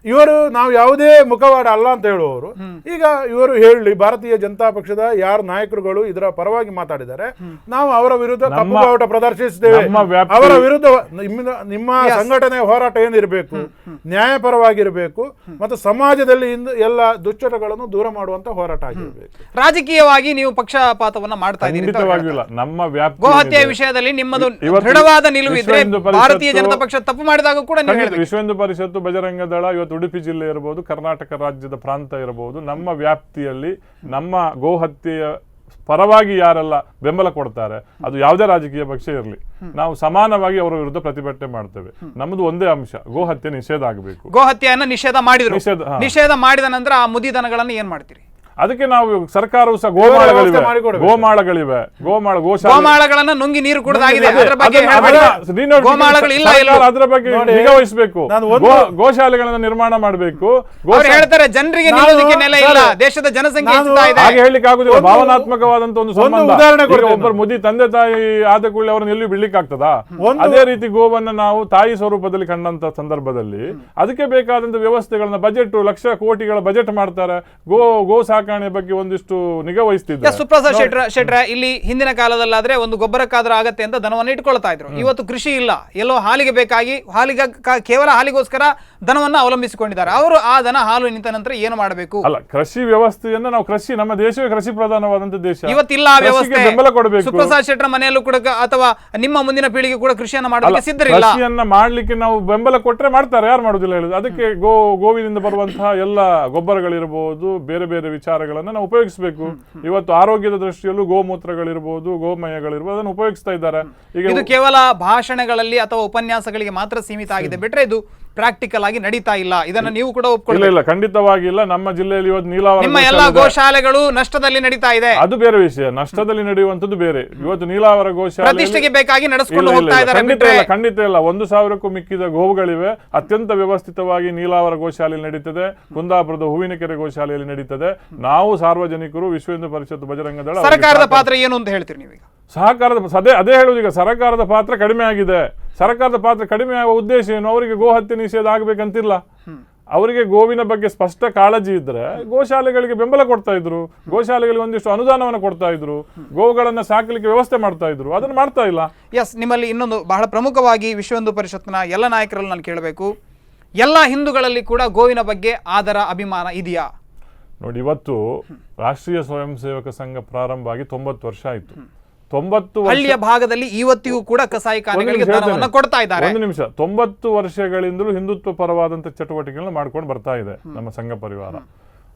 ಇವರು ನಾವು ಯಾವುದೇ ಮುಖವಾಡ ಅಲ್ಲ ಅಂತ ಹೇಳುವವರು. ಈಗ ಇವರು ಹೇಳಿ ಭಾರತೀಯ ಜನತಾ ಪಕ್ಷದ ಯಾರು ನಾಯಕರುಗಳು ಇದರ ಪರವಾಗಿ ಮಾತಾಡಿದ್ದಾರೆ, ನಾವು ಅವರ ವಿರುದ್ಧ ಕಪ್ಪು ಬಾವುಟ ಪ್ರದರ್ಶಿಸುತ್ತೇವೆ. ಅವರ ವಿರುದ್ಧ ನಿಮ್ಮ ಸಂಘಟನೆಯ ಹೋರಾಟ ಏನಿರಬೇಕು, ನ್ಯಾಯಪರವಾಗಿರಬೇಕು ಮತ್ತು ಸಮಾಜದಲ್ಲಿ ಎಲ್ಲ ದುಶ್ಚಟಗಳನ್ನು ದೂರ ಮಾಡುವಂತ ಹೋರಾಟ ಆಗಿರಬೇಕು. ರಾಜಕೀಯವಾಗಿ ನೀವು ಪಕ್ಷಪಾತವನ್ನ ಮಾಡ್ತಾ ಇದ್ದೀರಿ. ನಮ್ಮ ವ್ಯಾಪ್ತಿ ಗೋಹತ್ಯೆ ವಿಷಯದಲ್ಲಿ ನಿಮ್ಮದು ದೃಢವಾದ ನಿಲುವಿದ್ರೆ ಭಾರತೀಯ ಜನತಾ ಪಕ್ಷ ತಪ್ಪು ಮಾಡಿದಾಗ ಕೂಡ ವಿಶ್ವ ಹಿಂದೂ ಪರಿಷತ್ತು, ಬಜರಂಗ ದಳ, ಇವತ್ತು ಉಡುಪಿ ಜಿಲ್ಲೆ ಇರಬಹುದು, ಕರ್ನಾಟಕ ರಾಜ್ಯದ ಪ್ರಾಂತ ಇರಬಹುದು, ನಮ್ಮ ವ್ಯಾಪ್ತಿಯಲ್ಲಿ ನಮ್ಮ ಗೋಹತ್ಯೆಯ ಪರವಾಗಿ ಯಾರೆಲ್ಲ ಬೆಂಬಲ ಕೊಡ್ತಾರೆ, ಅದು ಯಾವುದೇ ರಾಜಕೀಯ ಪಕ್ಷ ಇರಲಿ, ನಾವು ಸಮಾನವಾಗಿ ಅವರ ವಿರುದ್ಧ ಪ್ರತಿಭಟನೆ ಮಾಡ್ತೇವೆ. ನಮ್ಮದು ಒಂದೇ ಅಂಶ, ಗೋಹತ್ಯೆ ನಿಷೇಧ ಆಗಬೇಕು. ಗೋಹತ್ಯೆಯನ್ನ ನಿಷೇಧ ಮಾಡಿದ್ರು, ನಿಷೇಧ ಮಾಡಿದ ನಂತರ ಆ ಮುದಿದನಗಳನ್ನು ಏನ್ ಮಾಡ್ತೀರಿ? ಅದಕ್ಕೆ ನಾವು ಸರ್ಕಾರವು ಸಹ ಗೋಮಾಳಗಳಿವೆ, ಗೋಮಾಳಗಳನ್ನ ನುಂಗಿ ನೀರು ಕುಡಿದಾಗಿದೆ. ಅದರ ಬಗ್ಗೆ ನಿಗಾ ವಹಿಸಬೇಕು, ಗೋಶಾಲೆಗಳನ್ನ ನಿರ್ಮಾಣ ಮಾಡಬೇಕು. ಹೇಳ್ತಾರೆ ಜನರಿಗೆ ನಿಲ್ಲೋದಕ್ಕೆ ನೆಲೆ ಇಲ್ಲ, ದೇಶದ ಜನಸಂಖ್ಯೆ ಹೆಚ್ಚುತ್ತಾ ಇದೆ. ಹಾಗೆ ಹೇಳಲಿಕ್ಕೆ ಆಗುದಿಲ್ಲ. ಭಾವನಾತ್ಮಕವಾದಂತ ಒಂದು ಸಂಬಂಧ. ಒಬ್ಬರು ಮುದಿ ತಂದೆ ತಾಯಿ ಆದ ಕೂಡಲೇ ಅವರನ್ನು ಎಲ್ಲಿ ಬಿಡ್ಲಿಕ್ಕೆ ಆಗ್ತದಾ? ಅದೇ ರೀತಿ ಗೋವನ್ನ ನಾವು ತಾಯಿ ಸ್ವರೂಪದಲ್ಲಿ ಕಂಡಂತ ಸಂದರ್ಭದಲ್ಲಿ ಅದಕ್ಕೆ ಬೇಕಾದಂತ ವ್ಯವಸ್ಥೆಗಳನ್ನ ಬಜೆಟ್ ಲಕ್ಷ ಕೋಟಿಗಳ ಬಜೆಟ್ ಮಾಡ್ತಾರೆ. ಗೋ ಸಾಕಾಣೆ ಬಗ್ಗೆ ಒಂದಿಷ್ಟು ನಿಗಾ ವಹಿಸ್ತಿದ್ದಾರೆ. ಸುಪ್ರಸಾದ್ ಶೆಟ್ರ, ಇಲ್ಲಿ ಹಿಂದಿನ ಕಾಲದಲ್ಲಾದ್ರೆ ಒಂದು ಗೊಬ್ಬರಕ್ಕಾದ್ರೂ ಆಗತ್ತೆ ಅಂತ ದನವನ್ನು ಇಟ್ಕೊಳ್ತಾ ಇದ್ರು. ಇವತ್ತು ಕೃಷಿ ಇಲ್ಲ, ಎಲ್ಲೋ ಹಾಲಿಗೆ ಬೇಕಾಗಿ, ಕೇವಲ ಹಾಲಿಗೋಸ್ಕರ ದನವನ್ನ ಅವಲಂಬಿಸಿಕೊಂಡಿದ್ದಾರೆ. ಅವರು ಆ ದನ ಹಾಲು ನಿಂತ ನಂತರ ಏನು ಮಾಡಬೇಕು? ಅಲ್ಲ, ಕೃಷಿ ವ್ಯವಸ್ಥೆಯನ್ನ ನಾವು ನಮ್ಮ ದೇಶವೇ ಕೃಷಿ ಪ್ರಧಾನವಾದಂತ ದೇಶ. ಇವತ್ತಿಲ್ಲ ಆ ವ್ಯವಸ್ಥೆ. ಬೆಂಬಲ ಕೊಡಬೇಕು. ಸುಪ್ರಸಾದ್ ಶೆಟ್ಟರ್ ಮನೆಯಲ್ಲೂ ಕೂಡ ಅಥವಾ ನಿಮ್ಮ ಮುಂದಿನ ಪೀಳಿಗೆ ಕೂಡ ಕೃಷಿಯನ್ನ ಮಾಡಲಿಕ್ಕೆ ಸಿದ್ಧರಿಲ್ಲ. ಕೃಷಿಯನ್ನ ಮಾಡ್ಲಿಕ್ಕೆ ನಾವು ಬೆಂಬಲ ಕೊಟ್ರೆ ಮಾಡ್ತಾರೆ, ಯಾರು ಮಾಡುದಿಲ್ಲ ಹೇಳುದು. ಅದಕ್ಕೆ ಗೋವಿನಿಂದ ಬರುವಂತಹ ಎಲ್ಲ ಗೊಬ್ಬರಗಳಿರಬಹುದು, ಬೇರೆ ಬೇರೆ ವಿಚಾರಗಳನ್ನ ನಾವು ಉಪಯೋಗಿಸಬೇಕು. ಇವತ್ತು ಆರೋಗ್ಯದ ದೃಷ್ಟಿಯಲ್ಲೂ ಗೋಮೂತ್ರಗಳಿರ್ಬೋದು, ಗೋಮಯಗಳಿರ್ಬೋದು, ಅದನ್ನು ಉಪಯೋಗಿಸ್ತಾ ಇದ್ದಾರೆ. ಈಗ ಇದು ಕೇವಲ ಭಾಷಣಗಳಲ್ಲಿ ಅಥವಾ ಉಪನ್ಯಾಸಗಳಿಗೆ ಮಾತ್ರ ಸೀಮಿತ ಆಗಿದೆ ಬಿಟ್ರೆ ಇದು ಪ್ರಾಕ್ಟಿಕಲ್ ಆಗಿ ನಡೀತಾ ಇಲ್ಲ. ಇದನ್ನ ನೀವು ಕೂಡ ಒಪ್ಕೊಳ್ಳಿ. ಇಲ್ಲ, ಖಂಡಿತವಾಗಿ ಇಲ್ಲ. ನಮ್ಮ ಜಿಲ್ಲೆಯಲ್ಲಿ ಇವತ್ತು ನೀಲಾವರ ನಿಮ್ಮ ಎಲ್ಲಾ ಗೋಶಾಲೆಗಳು ನಷ್ಟದಲ್ಲಿ ನಡೀತಾ ಇದೆ, ಅದು ಬೇರೆ ವಿಷಯ. ನಷ್ಟದಲ್ಲಿ ನಡೆಯುವಂತದ್ದು ಬೇರೆ. ಇವತ್ತು ನೀಲಾವರ ಗೋಶಾಲೆ ಪ್ರತಿಷ್ಠೆಗೆ ಬೇಕಾಗಿ ನಡೆಸಿಕೊಂಡು ಹೋಗ್ತಾ ಇದ್ದಾರೆ. ಖಂಡಿತ ಇಲ್ಲ. 1,000ಕ್ಕೂ ಮಿಕ್ಕಿದ ಗೋವುಗಳಿವೆ. ಅತ್ಯಂತ ವ್ಯವಸ್ಥಿತವಾಗಿ ನೀಲಾವರ ಗೋಶಾಲೆಯಲ್ಲಿ ನಡೀತದೆ, ಕುಂದಾಪುರದ ಹೂವಿನಕೆರೆ ಗೋಶಾಲೆಯಲ್ಲಿ ನಡೀತದೆ. ನಾವು ಸಾರ್ವಜನಿಕರು, ವಿಶ್ವ ಹಿಂದೂ ಪರಿಷತ್, ಬಜರಂಗ ದಳ, ಸರ್ಕಾರದ ಪಾತ್ರ ಏನು ಅಂತ ಹೇಳ್ತೀರಿ ನೀವೀಗ? ಅದೇ ಹೇಳುದು. ಈಗ ಸರ್ಕಾರದ ಪಾತ್ರ ಕಡಿಮೆ ಆಗಿದೆ. ಸರ್ಕಾರದ ಪಾತ್ರ ಕಡಿಮೆ ಆಗುವ ಉದ್ದೇಶ ಏನು? ಅವರಿಗೆ ಗೋಹತ್ಯೆ ನಿಷೇಧ ಆಗ್ಬೇಕಂತಿಲ್ಲ. ಅವರಿಗೆ ಗೋವಿನ ಬಗ್ಗೆ ಸ್ಪಷ್ಟ ಕಾಳಜಿ ಇದ್ರೆ ಗೋಶಾಲೆಗಳಿಗೆ ಬೆಂಬಲ ಕೊಡ್ತಾ ಇದ್ರು, ಗೋಶಾಲೆಗಳಿಗೆ ಒಂದಿಷ್ಟು ಅನುದಾನವನ್ನು ಕೊಡ್ತಾ ಇದ್ರು, ಗೋವುಗಳನ್ನ ಸಾಕಲಿಕ್ಕೆ ವ್ಯವಸ್ಥೆ ಮಾಡ್ತಾ ಇದ್ರು. ಅದನ್ನು ಮಾಡ್ತಾ ಇಲ್ಲ. ಎಸ್, ನಿಮ್ಮಲ್ಲಿ ಇನ್ನೊಂದು ಬಹಳ ಪ್ರಮುಖವಾಗಿ ವಿಶ್ವ ಹಿಂದೂ ಪರಿಷತ್ನ ಎಲ್ಲ ನಾಯಕರಲ್ಲಿ ನಾನು ಕೇಳಬೇಕು, ಎಲ್ಲ ಹಿಂದೂಗಳಲ್ಲಿ ಕೂಡ ಗೋವಿನ ಬಗ್ಗೆ ಆದರ ಅಭಿಮಾನ ಇದೆಯಾ? ನೋಡಿ, ಇವತ್ತು ರಾಷ್ಟ್ರೀಯ ಸ್ವಯಂ ಸೇವಕ ಸಂಘ ಪ್ರಾರಂಭ ಆಗಿ 90 ವರ್ಷ ಆಯ್ತು. 90 ಹಳ್ಳಿಯ ಭಾಗದಲ್ಲಿ ಇವತ್ತಿಗೂ ಕೂಡ ಕಸಾಯಿಖಾನೆಗಳಿಗೆ ದಾನವನ್ನ ಕೊಡ್ತಾ ಇದ್ದಾರೆ. 90 ವರ್ಷಗಳಿಂದಲೂ ಹಿಂದುತ್ವ ಪರವಾದಂತ ಚಟುವಟಿಕೆಗಳನ್ನ ಮಾಡ್ಕೊಂಡು ಬರ್ತಾ ಇದೆ ನಮ್ಮ ಸಂಘ ಪರಿವಾರ.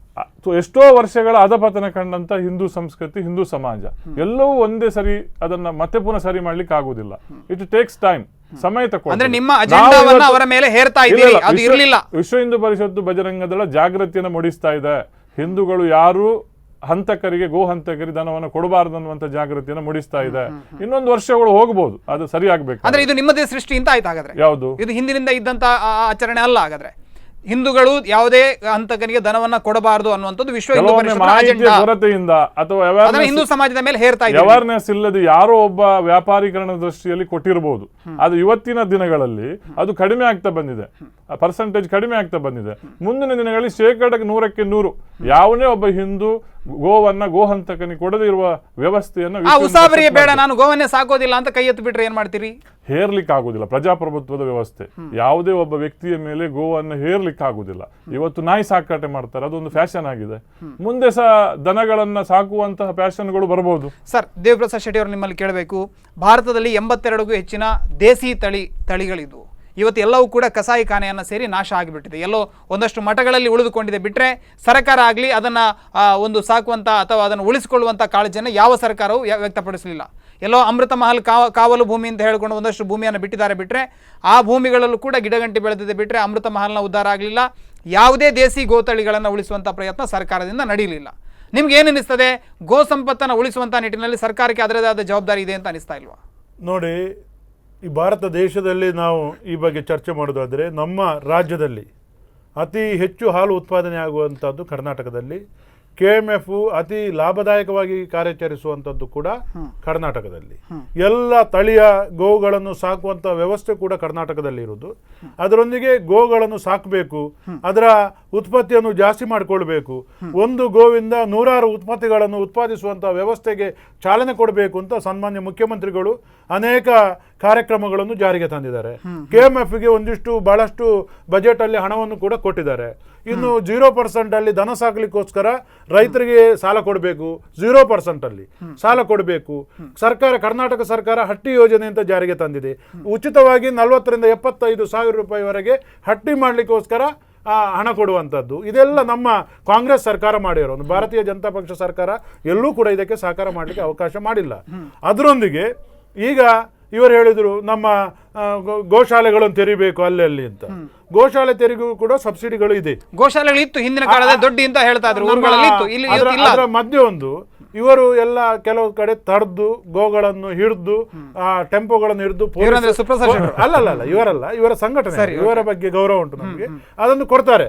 ಎಷ್ಟೋ ವರ್ಷಗಳ ಅಧಪತನ ಕಂಡಂತ ಹಿಂದೂ ಸಂಸ್ಕೃತಿ, ಹಿಂದೂ ಸಮಾಜ ಎಲ್ಲವೂ ಒಂದೇ ಸರಿ ಅದನ್ನ ಮತ್ತೆ ಪುನಃ ಸರಿ ಮಾಡ್ಲಿಕ್ಕೆ ಆಗುದಿಲ್ಲ. ಇಟ್ ಟೇಕ್ಸ್ ಟೈಮ್, ಸಮಯ ತಗೊಂಡು. ಅಂದ್ರೆ ನಿಮ್ಮ ಅಜೆಂಡಾವನ್ನ ಅವರ ಮೇಲೆ ಹೇರ್ತಾ ಇದ್ದೀರಿ, ಅದು ಇರಲಿಲ್ಲ. ವಿಶ್ವ ಹಿಂದೂ ಪರಿಷತ್ತು, ಬಜರಂಗ ದಳ ಜಾಗೃತಿಯನ್ನು ಮೂಡಿಸ್ತಾ ಇದೆ. ಹಿಂದೂಗಳು ಯಾರು ಹಂತಕರಿಗೆ, ಗೋ ಹಂತಕರಿಗೆ ಧನವನ್ನು ಕೊಡಬಾರದು ಅನ್ನುವಂತ ಜಾಗೃತಿಯನ್ನು ಮೂಡಿಸ್ತಾ ಇದೆ. ಇನ್ನೊಂದು ವರ್ಷಗಳು ಹೋಗಬಹುದು, ಅದು ಸರಿ ಆಗ್ಬೇಕು. ಅಂದ್ರೆ ಇದು ನಿಮ್ಮದೇ ಸೃಷ್ಟಿ ಅಂತ ಆಯ್ತು ಹಾಗಾದ್ರೆ? ಯಾವುದು? ಇದು ಹಿಂದಿನಿಂದ ಇದ್ದಂತ ಆಚರಣೆ ಅಲ್ಲ ಹಾಗಾದ್ರೆ? ಹಿಂದೂಗಳು ಯಾವುದೇ ಹಂತಕನಿಗೆ ಧನವನ್ನ ಕೊಡಬಾರದು ಅನ್ನುವಂಥದ್ದು ವಿಶ್ವ ಹಿಂದೂ ಪರಿಷತ್ ಕೊರತೆಯಿಂದ ಅಥವಾ ಹಿಂದೂ ಸಮಾಜದ ಮೇಲೆ ಹೇರ್ತಾ ಇದೆ. ಅವೇರ್ನೆಸ್ ಇಲ್ಲದೆ ಯಾರೋ ಒಬ್ಬ ವ್ಯಾಪಾರೀಕರಣ ದೃಷ್ಟಿಯಲ್ಲಿ ಕೊಟ್ಟಿರಬಹುದು. ಅದು ಇವತ್ತಿನ ದಿನಗಳಲ್ಲಿ ಅದು ಕಡಿಮೆ ಆಗ್ತಾ ಬಂದಿದೆ, ಪರ್ಸೆಂಟೇಜ್ ಕಡಿಮೆ ಆಗ್ತಾ ಬಂದಿದೆ. ಮುಂದಿನ ದಿನಗಳಲ್ಲಿ 100% 100 ಯಾವನೇ ಒಬ್ಬ ಹಿಂದೂ ಗೋವನ್ನ ಗೋಹಂತಕನಿಗೆ ಕೊಡದೇ ಇರುವ ವ್ಯವಸ್ಥೆಯನ್ನು ಉಸಾಬರಿಗೆ ಬೇಡ, ನಾನು ಗೋವನ್ನೇ ಸಾಕೋದಿಲ್ಲ ಅಂತ ಕೈ ಎತ್ತು ಬಿಟ್ರೆ ಏನ್ ಮಾಡ್ತೀರಿ? ಹೇರ್ಲಿಕ್ಕೆ ಆಗುದಿಲ್ಲ. ಪ್ರಜಾಪ್ರಭುತ್ವದ ವ್ಯವಸ್ಥೆ, ಯಾವುದೇ ಒಬ್ಬ ವ್ಯಕ್ತಿಯ ಮೇಲೆ ಗೋವನ್ನು ಹೇರ್ಲಿಕ್ಕೆ ಆಗುದಿಲ್ಲ. ಇವತ್ತು ನಾಯಿ ಸಾಕಾಟ ಮಾಡ್ತಾರೆ, ಅದೊಂದು ಫ್ಯಾಷನ್ ಆಗಿದೆ. ಮುಂದೆ ಸಹ ದನಗಳನ್ನ ಸಾಕುವಂತಹ ಫ್ಯಾಷನ್ಗಳು ಬರಬಹುದು. ಸರ್, ದೇವಪ್ರಸಾದ್ ಶೆಟ್ಟಿ ಅವರು ನಿಮ್ಮಲ್ಲಿ ಕೇಳಬೇಕು, ಭಾರತದಲ್ಲಿ 82ಗೂ ಹೆಚ್ಚಿನ ದೇಸಿ ತಳಿಗಳಿದ್ವು. ಇವತ್ತು ಎಲ್ಲವೂ ಕೂಡ ಕಸಾಯಿಖಾನೆಯನ್ನು ಸೇರಿ ನಾಶ ಆಗಿಬಿಟ್ಟಿದೆ. ಎಲ್ಲೋ ಒಂದಷ್ಟು ಮಠಗಳಲ್ಲಿ ಉಳಿದುಕೊಂಡಿದೆ ಬಿಟ್ಟರೆ ಸರ್ಕಾರ ಆಗಲಿ ಅದನ್ನು ಒಂದು ಸಾಕುವಂಥ ಅಥವಾ ಅದನ್ನು ಉಳಿಸಿಕೊಳ್ಳುವಂಥ ಕಾಳಜಿಯನ್ನು ಯಾವ ಸರ್ಕಾರವೂ ವ್ಯಕ್ತಪಡಿಸಲಿಲ್ಲ. ಎಲ್ಲೋ ಅಮೃತ ಮಹಲ್ ಕಾವಲು ಭೂಮಿ ಅಂತ ಹೇಳಿಕೊಂಡು ಒಂದಷ್ಟು ಭೂಮಿಯನ್ನು ಬಿಟ್ಟಿದ್ದಾರೆ ಬಿಟ್ಟರೆ ಆ ಭೂಮಿಗಳಲ್ಲೂ ಕೂಡ ಗಿಡಗಂಟಿ ಬೆಳೆದಿದೆ ಬಿಟ್ಟರೆ ಅಮೃತ ಮಹಲ್ನ ಉದ್ಧಾರ ಆಗಲಿಲ್ಲ. ಯಾವುದೇ ದೇಸಿ ಗೋತಳಿಗಳನ್ನು ಉಳಿಸುವಂಥ ಪ್ರಯತ್ನ ಸರ್ಕಾರದಿಂದ ನಡೆಯಲಿಲ್ಲ. ನಿಮ್ಗೆ ಏನು ಅನಿಸ್ತದೆ? ಗೋ ಸಂಪತ್ತನ್ನು ಉಳಿಸುವಂಥ ನಿಟ್ಟಿನಲ್ಲಿ ಸರ್ಕಾರಕ್ಕೆ ಅದರದೇ ಆದ ಜವಾಬ್ದಾರಿ ಇದೆ ಅಂತ ಅನಿಸ್ತಾ ಇಲ್ವಾ? ನೋಡಿ, ಈ ಭಾರತ ದೇಶದಲ್ಲಿ ನಾವು ಈ ಬಗ್ಗೆ ಚರ್ಚೆ ಮಾಡೋದಾದರೆ ನಮ್ಮ ರಾಜ್ಯದಲ್ಲಿ ಅತಿ ಹೆಚ್ಚು ಹಾಲು ಉತ್ಪಾದನೆ ಆಗುವಂಥದ್ದು ಕರ್ನಾಟಕದಲ್ಲಿ. KMF ಅತಿ ಲಾಭದಾಯಕವಾಗಿ ಕಾರ್ಯಾಚರಿಸುವಂಥದ್ದು ಕೂಡ ಕರ್ನಾಟಕದಲ್ಲಿ. ಎಲ್ಲ ತಳಿಯ ಗೋವುಗಳನ್ನು ಸಾಕುವಂಥ ವ್ಯವಸ್ಥೆ ಕೂಡ ಕರ್ನಾಟಕದಲ್ಲಿ ಇರುವುದು. ಅದರೊಂದಿಗೆ ಗೋಗಳನ್ನು ಸಾಕಬೇಕು, ಅದರ ಉತ್ಪತ್ತಿಯನ್ನು ಜಾಸ್ತಿ ಮಾಡಿಕೊಳ್ಬೇಕು, ಒಂದು ಗೋವಿಂದ 100 ಉತ್ಪತ್ತಿಗಳನ್ನು ಉತ್ಪಾದಿಸುವಂಥ ವ್ಯವಸ್ಥೆಗೆ ಚಾಲನೆ ಕೊಡಬೇಕು ಅಂತ ಸನ್ಮಾನ್ಯ ಮುಖ್ಯಮಂತ್ರಿಗಳು ಅನೇಕ ಕಾರ್ಯಕ್ರಮಗಳನ್ನು ಜಾರಿಗೆ ತಂದಿದ್ದಾರೆ. KMFಗೆ ಬಹಳಷ್ಟು ಬಜೆಟ್ ಅಲ್ಲಿ ಹಣವನ್ನು ಕೂಡ ಕೊಟ್ಟಿದ್ದಾರೆ. ಇನ್ನು 0% ಅಲ್ಲಿ ದನ ಸಾಕಲಿಕ್ಕೋಸ್ಕರ ರೈತರಿಗೆ ಸಾಲ ಕೊಡಬೇಕು, 0% ಅಲ್ಲಿ ಸಾಲ ಕೊಡಬೇಕು. ಕರ್ನಾಟಕ ಸರ್ಕಾರ ಹಟ್ಟಿ ಯೋಜನೆ ಅಂತ ಜಾರಿಗೆ ತಂದಿದೆ. ಉಚಿತವಾಗಿ 40,000 ರಿಂದ 75,000 ರೂಪಾಯಿವರೆಗೆ ಹಟ್ಟಿ ಮಾಡಲಿಕ್ಕೋಸ್ಕರ ಹಣ ಕೊಡುವಂಥದ್ದು. ಇದೆಲ್ಲ ನಮ್ಮ ಕಾಂಗ್ರೆಸ್ ಸರ್ಕಾರ ಮಾಡಿರೋದು. ಭಾರತೀಯ ಜನತಾ ಪಕ್ಷ ಸರ್ಕಾರ ಎಲ್ಲೂ ಕೂಡ ಇದಕ್ಕೆ ಸಹಕಾರ ಮಾಡಲಿಕ್ಕೆ ಅವಕಾಶ ಮಾಡಿಲ್ಲ. ಅದರೊಂದಿಗೆ ಈಗ ಇವರು ಹೇಳಿದ್ರು ನಮ್ಮ ಗೋಶಾಲೆಗಳನ್ನು ತೆರಿಬೇಕು ಅಲ್ಲಿ ಅಂತ. ಗೋಶಾಲೆ ತೆರಿಗೂ ಕೂಡ ಸಬ್ಸಿಡಿಗಳು ಇದೆ. ಗೋಶಾಲೆಗಳಿತ್ತು ಹಿಂದಿನ ಕಾಲದಲ್ಲಿ ದೊಡ್ಡ ಅಂತ ಹೇಳ್ತಾ ಇದ್ರು. ಅದರ ಮಧ್ಯೆ ಇವರು ಎಲ್ಲ ಕೆಲವು ಕಡೆ ತಡೆದು ಗೋಗಳನ್ನು ಹಿಡಿದು ಟೆಂಪೋಗಳನ್ನು ಹಿಡಿದು ಅಲ್ಲ ಇವರ ಸಂಘಟನೆ, ಇವರ ಬಗ್ಗೆ ಗೌರವ ಉಂಟು ನಮಗೆ, ಅದನ್ನು ಕೊಡ್ತಾರೆ.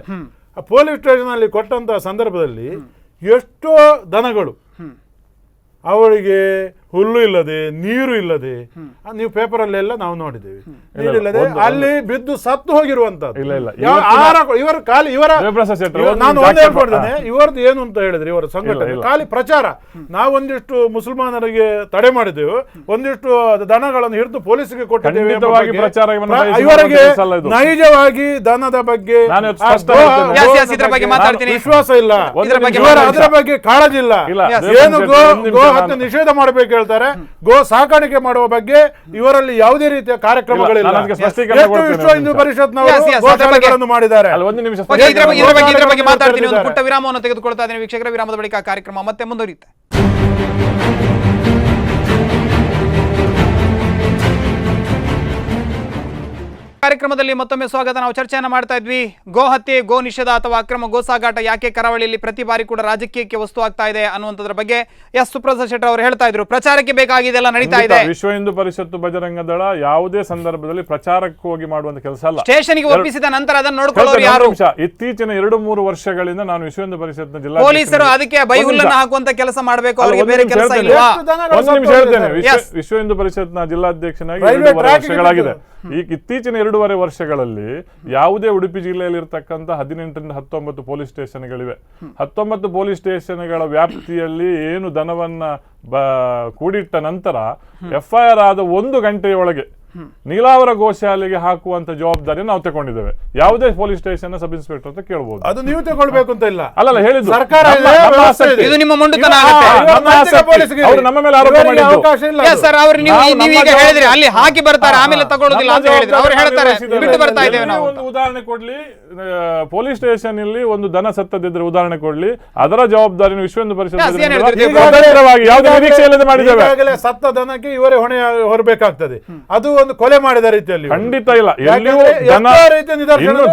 ಪೊಲೀಸ್ ಸ್ಟೇಷನ್ ಅಲ್ಲಿ ಕೊಟ್ಟಂತ ಸಂದರ್ಭದಲ್ಲಿ ಎಷ್ಟೋ ದನಗಳು ಅವರಿಗೆ ಹುಲ್ಲು ಇಲ್ಲದೆ, ನೀರು ಇಲ್ಲದೆ, ನೀವು ಪೇಪರಲ್ಲೆಲ್ಲ ನಾವು ನೋಡಿದ್ದೇವೆ. ನೀರಿಲ್ಲದೆ ಅಲ್ಲಿ ಬಿದ್ದು ಸತ್ತು ಹೋಗಿರುವಂತದ್ದು. ಇವರ ಖಾಲಿ ನಾನು ಒಂದೇ ಹೇಳ್ಕೊಡ್ತೇನೆ, ಇವರದ್ದು ಏನು ಅಂತ ಹೇಳಿದ್ರೆ ಇವರ ಸಂಘಟನೆ ಖಾಲಿ ಪ್ರಚಾರ. ನಾವೊಂದಿಷ್ಟು ಮುಸಲ್ಮಾನರಿಗೆ ತಡೆ ಮಾಡಿದೆವು, ಒಂದಿಷ್ಟು ದನಗಳನ್ನು ಹಿಡಿದು ಪೊಲೀಸ್ಗೆ ಕೊಟ್ಟಿದ್ದೇವೆ. ಇವರಿಗೆ ನೈಜವಾಗಿ ದನದ ಬಗ್ಗೆ ವಿಶ್ವಾಸ ಇಲ್ಲ, ಅದರ ಬಗ್ಗೆ ಕಾಳಜಿ ಇಲ್ಲ. ಏನು ಗೋ ಹತ್ಯೆ ನಿಷೇಧ ಮಾಡಬೇಕು ಹೇಳ್ತಾರೆ, ಗೋ ಸಾಕಾಣಿಕೆ ಮಾಡುವ ಬಗ್ಗೆ ಇವರಲ್ಲಿ ಯಾವುದೇ ರೀತಿಯ ಕಾರ್ಯಕ್ರಮಗಳಿಲ್ಲ. ವಿಶ್ವ ಹಿಂದೂ ಪರಿಷತ್ನವರು ಮಾಡಿದ್ದಾರೆ. ಇದರ ಬಗ್ಗೆ ಮಾತಾಡ್ತೀನಿ. ಒಂದು ಪುಟ್ಟ ವಿರಾಮವನ್ನು ತೆಗೆದುಕೊಳ್ತಾ ಇದ್ದೇನೆ ವೀಕ್ಷಕರ. ವಿರಾಮದ ಬಳಿಕ ಕಾರ್ಯಕ್ರಮ ಮತ್ತೆ ಮುಂದುವರಿಯುತ್ತೆ. ಕಾರ್ಯಕ್ರಮದಲ್ಲಿ ಮತ್ತೊಮ್ಮೆ ಸ್ವಾಗತ. ನಾವು ಚರ್ಚೆಯನ್ನು ಮಾಡ್ತಾ ಇದ್ವಿ, ಗೋ ಹತ್ಯೆ, ಗೋ ನಿಷೇಧ ಅಥವಾ ಅಕ್ರಮ ಗೋ ಸಾಗಾಟ ಯಾಕೆ ಕರಾವಳಿಯಲ್ಲಿ ಪ್ರತಿ ಬಾರಿ ಕೂಡ ರಾಜಕೀಯಕ್ಕೆ ವಸ್ತು ಆಗ್ತಾ ಇದೆ ಅನ್ನುವಂಥದ್ರ ಬಗ್ಗೆ ಎಸ್ ಸುಪ್ರಸಾದ್ ಶೆಟ್ಟರ್ ಅವರು ಹೇಳ್ತಾ ಇದ್ರು. ಪ್ರಚಾರಕ್ಕೆ ಬೇಕಾಗಿದೆಲ್ಲ ನಡೀತಾ ಇದೆ. ವಿಶ್ವ ಹಿಂದೂ ಪರಿಷತ್ತು ಬಜರಂಗ ದಳ ಯಾವುದೇ ಸಂದರ್ಭದಲ್ಲಿ ಪ್ರಚಾರಕ್ಕೆ ಹೋಗಿ ಮಾಡುವಂತ ಕೆಲಸ ಅಲ್ಲ. ಸ್ಟೇಷನ್ಗೆ ಒಪ್ಪಿಸಿದ ನಂತರ ಅದನ್ನು ನೋಡ್ಕೊಳ್ಳೋರು ಯಾರು? ಇತ್ತೀಚಿನ 2-3 ವರ್ಷಗಳಿಂದ ನಾನು ವಿಶ್ವ ಹಿಂದೂ ಪರಿಷತ್ನ ಜಿಲ್ಲಾ ಪೊಲೀಸರು ಅದಕ್ಕೆ ಬೈಹುಲ್ಲನ್ನು ಹಾಕುವಂತ ಕೆಲಸ ಮಾಡಬೇಕು, ಅವರಿಗೆ ಬೇರೆ ಕೆಲಸ ಇಲ್ವಾ? ಒಂದು ನಿಮಿಷ ಹೇಳ್ತೇನೆ. ವಿಶ್ವ ಹಿಂದೂ ಪರಿಷತ್ನ ಜಿಲ್ಲಾಧ್ಯಕ್ಷನಾಗಿ 2 ವರ್ಷಗಳಾಗಿದೆ. ಈಗ ಇತ್ತೀಚಿನ 2.5 ವರ್ಷಗಳಲ್ಲಿ ಯಾವುದೇ ಉಡುಪಿ ಜಿಲ್ಲೆಯಲ್ಲಿ ಇರತಕ್ಕಂತ 18ರಿಂದ 19 ಪೊಲೀಸ್ ಸ್ಟೇಷನ್ಗಳಿವೆ. 19 ಪೊಲೀಸ್ ಸ್ಟೇಷನ್ಗಳ ವ್ಯಾಪ್ತಿಯಲ್ಲಿ ಏನು ದನವನ್ನ ಕೂಡಿಟ್ಟ ನಂತರ FIR ಆದ 1 ಗಂಟೆಯೊಳಗೆ ನೀಲಾವರ ಗೋಶಾಲೆಗೆ ಹಾಕುವಂತ ಜವಾಬ್ದಾರಿ ನಾವು ತಗೊಂಡಿದ್ದೇವೆ. ಯಾವುದೇ ಪೊಲೀಸ್ ಸ್ಟೇಷನ್ ಸಬ್ ಇನ್ಸ್ಪೆಕ್ಟರ್ ಅಂತ ಕೇಳಬಹುದು. ಅದು ನೀವು ತಗೊಳ್ಬೇಕು ಅಂತ ಇಲ್ಲ, ಅಲ್ಲ ಹೇಳಿದ್ದು ಸರ್ಕಾರ. ಇದು ನಿಮ್ಮ ಮುಂಡುತನ ಅವರು ನಮ್ಮ ಮೇಲೆ ಆರೋಪ ಹೇಳಿದ್ರಿ, ಅಲ್ಲಿ ಹಾಕಿ ಬರ್ತಾರೆ ಆಮೇಲೆ ತಗೊಳ್ಳೋದಿಲ್ಲ ಅಂತ ಹೇಳಿದ್ರು. ಅವ್ರು ಹೇಳ್ತಾರೆ ಬಿಟ್ಟು ಬರ್ತಾ ಇದ್ದೇವೆ ನಾವು. ಒಂದು ಉದಾಹರಣೆ ಕೊಡ್ಲಿ, ಪೊಲೀಸ್ ಸ್ಟೇಷನ್ ಇಲ್ಲಿ ಒಂದು ದನ ಸತ್ತದಿದ್ರೆ ಉದಾಹರಣೆ ಕೊಡ್ಲಿ, ಅದರ ಜವಾಬ್ದಾರಿಯನ್ನು ವಿಶ್ವ ಹಿಂದೂ ಪರಿಷತ್ ಯಾವುದೇ ನಿರೀಕ್ಷೆ ಇಲ್ಲದೆ ಮಾಡಿದ್ದೇವೆ. ಸತ್ತ ದನಕ್ಕೆ ಇವರೇ ಹೊಣೆ ಹೊರಬೇಕಾಗ್ತದೆ. ಅದು ಒಂದು ಕೊಲೆ ಮಾಡಿದ ರೀತಿಯಲ್ಲಿ ಖಂಡಿತ ಇಲ್ಲ. ಎಲ್ಲಿಯೂ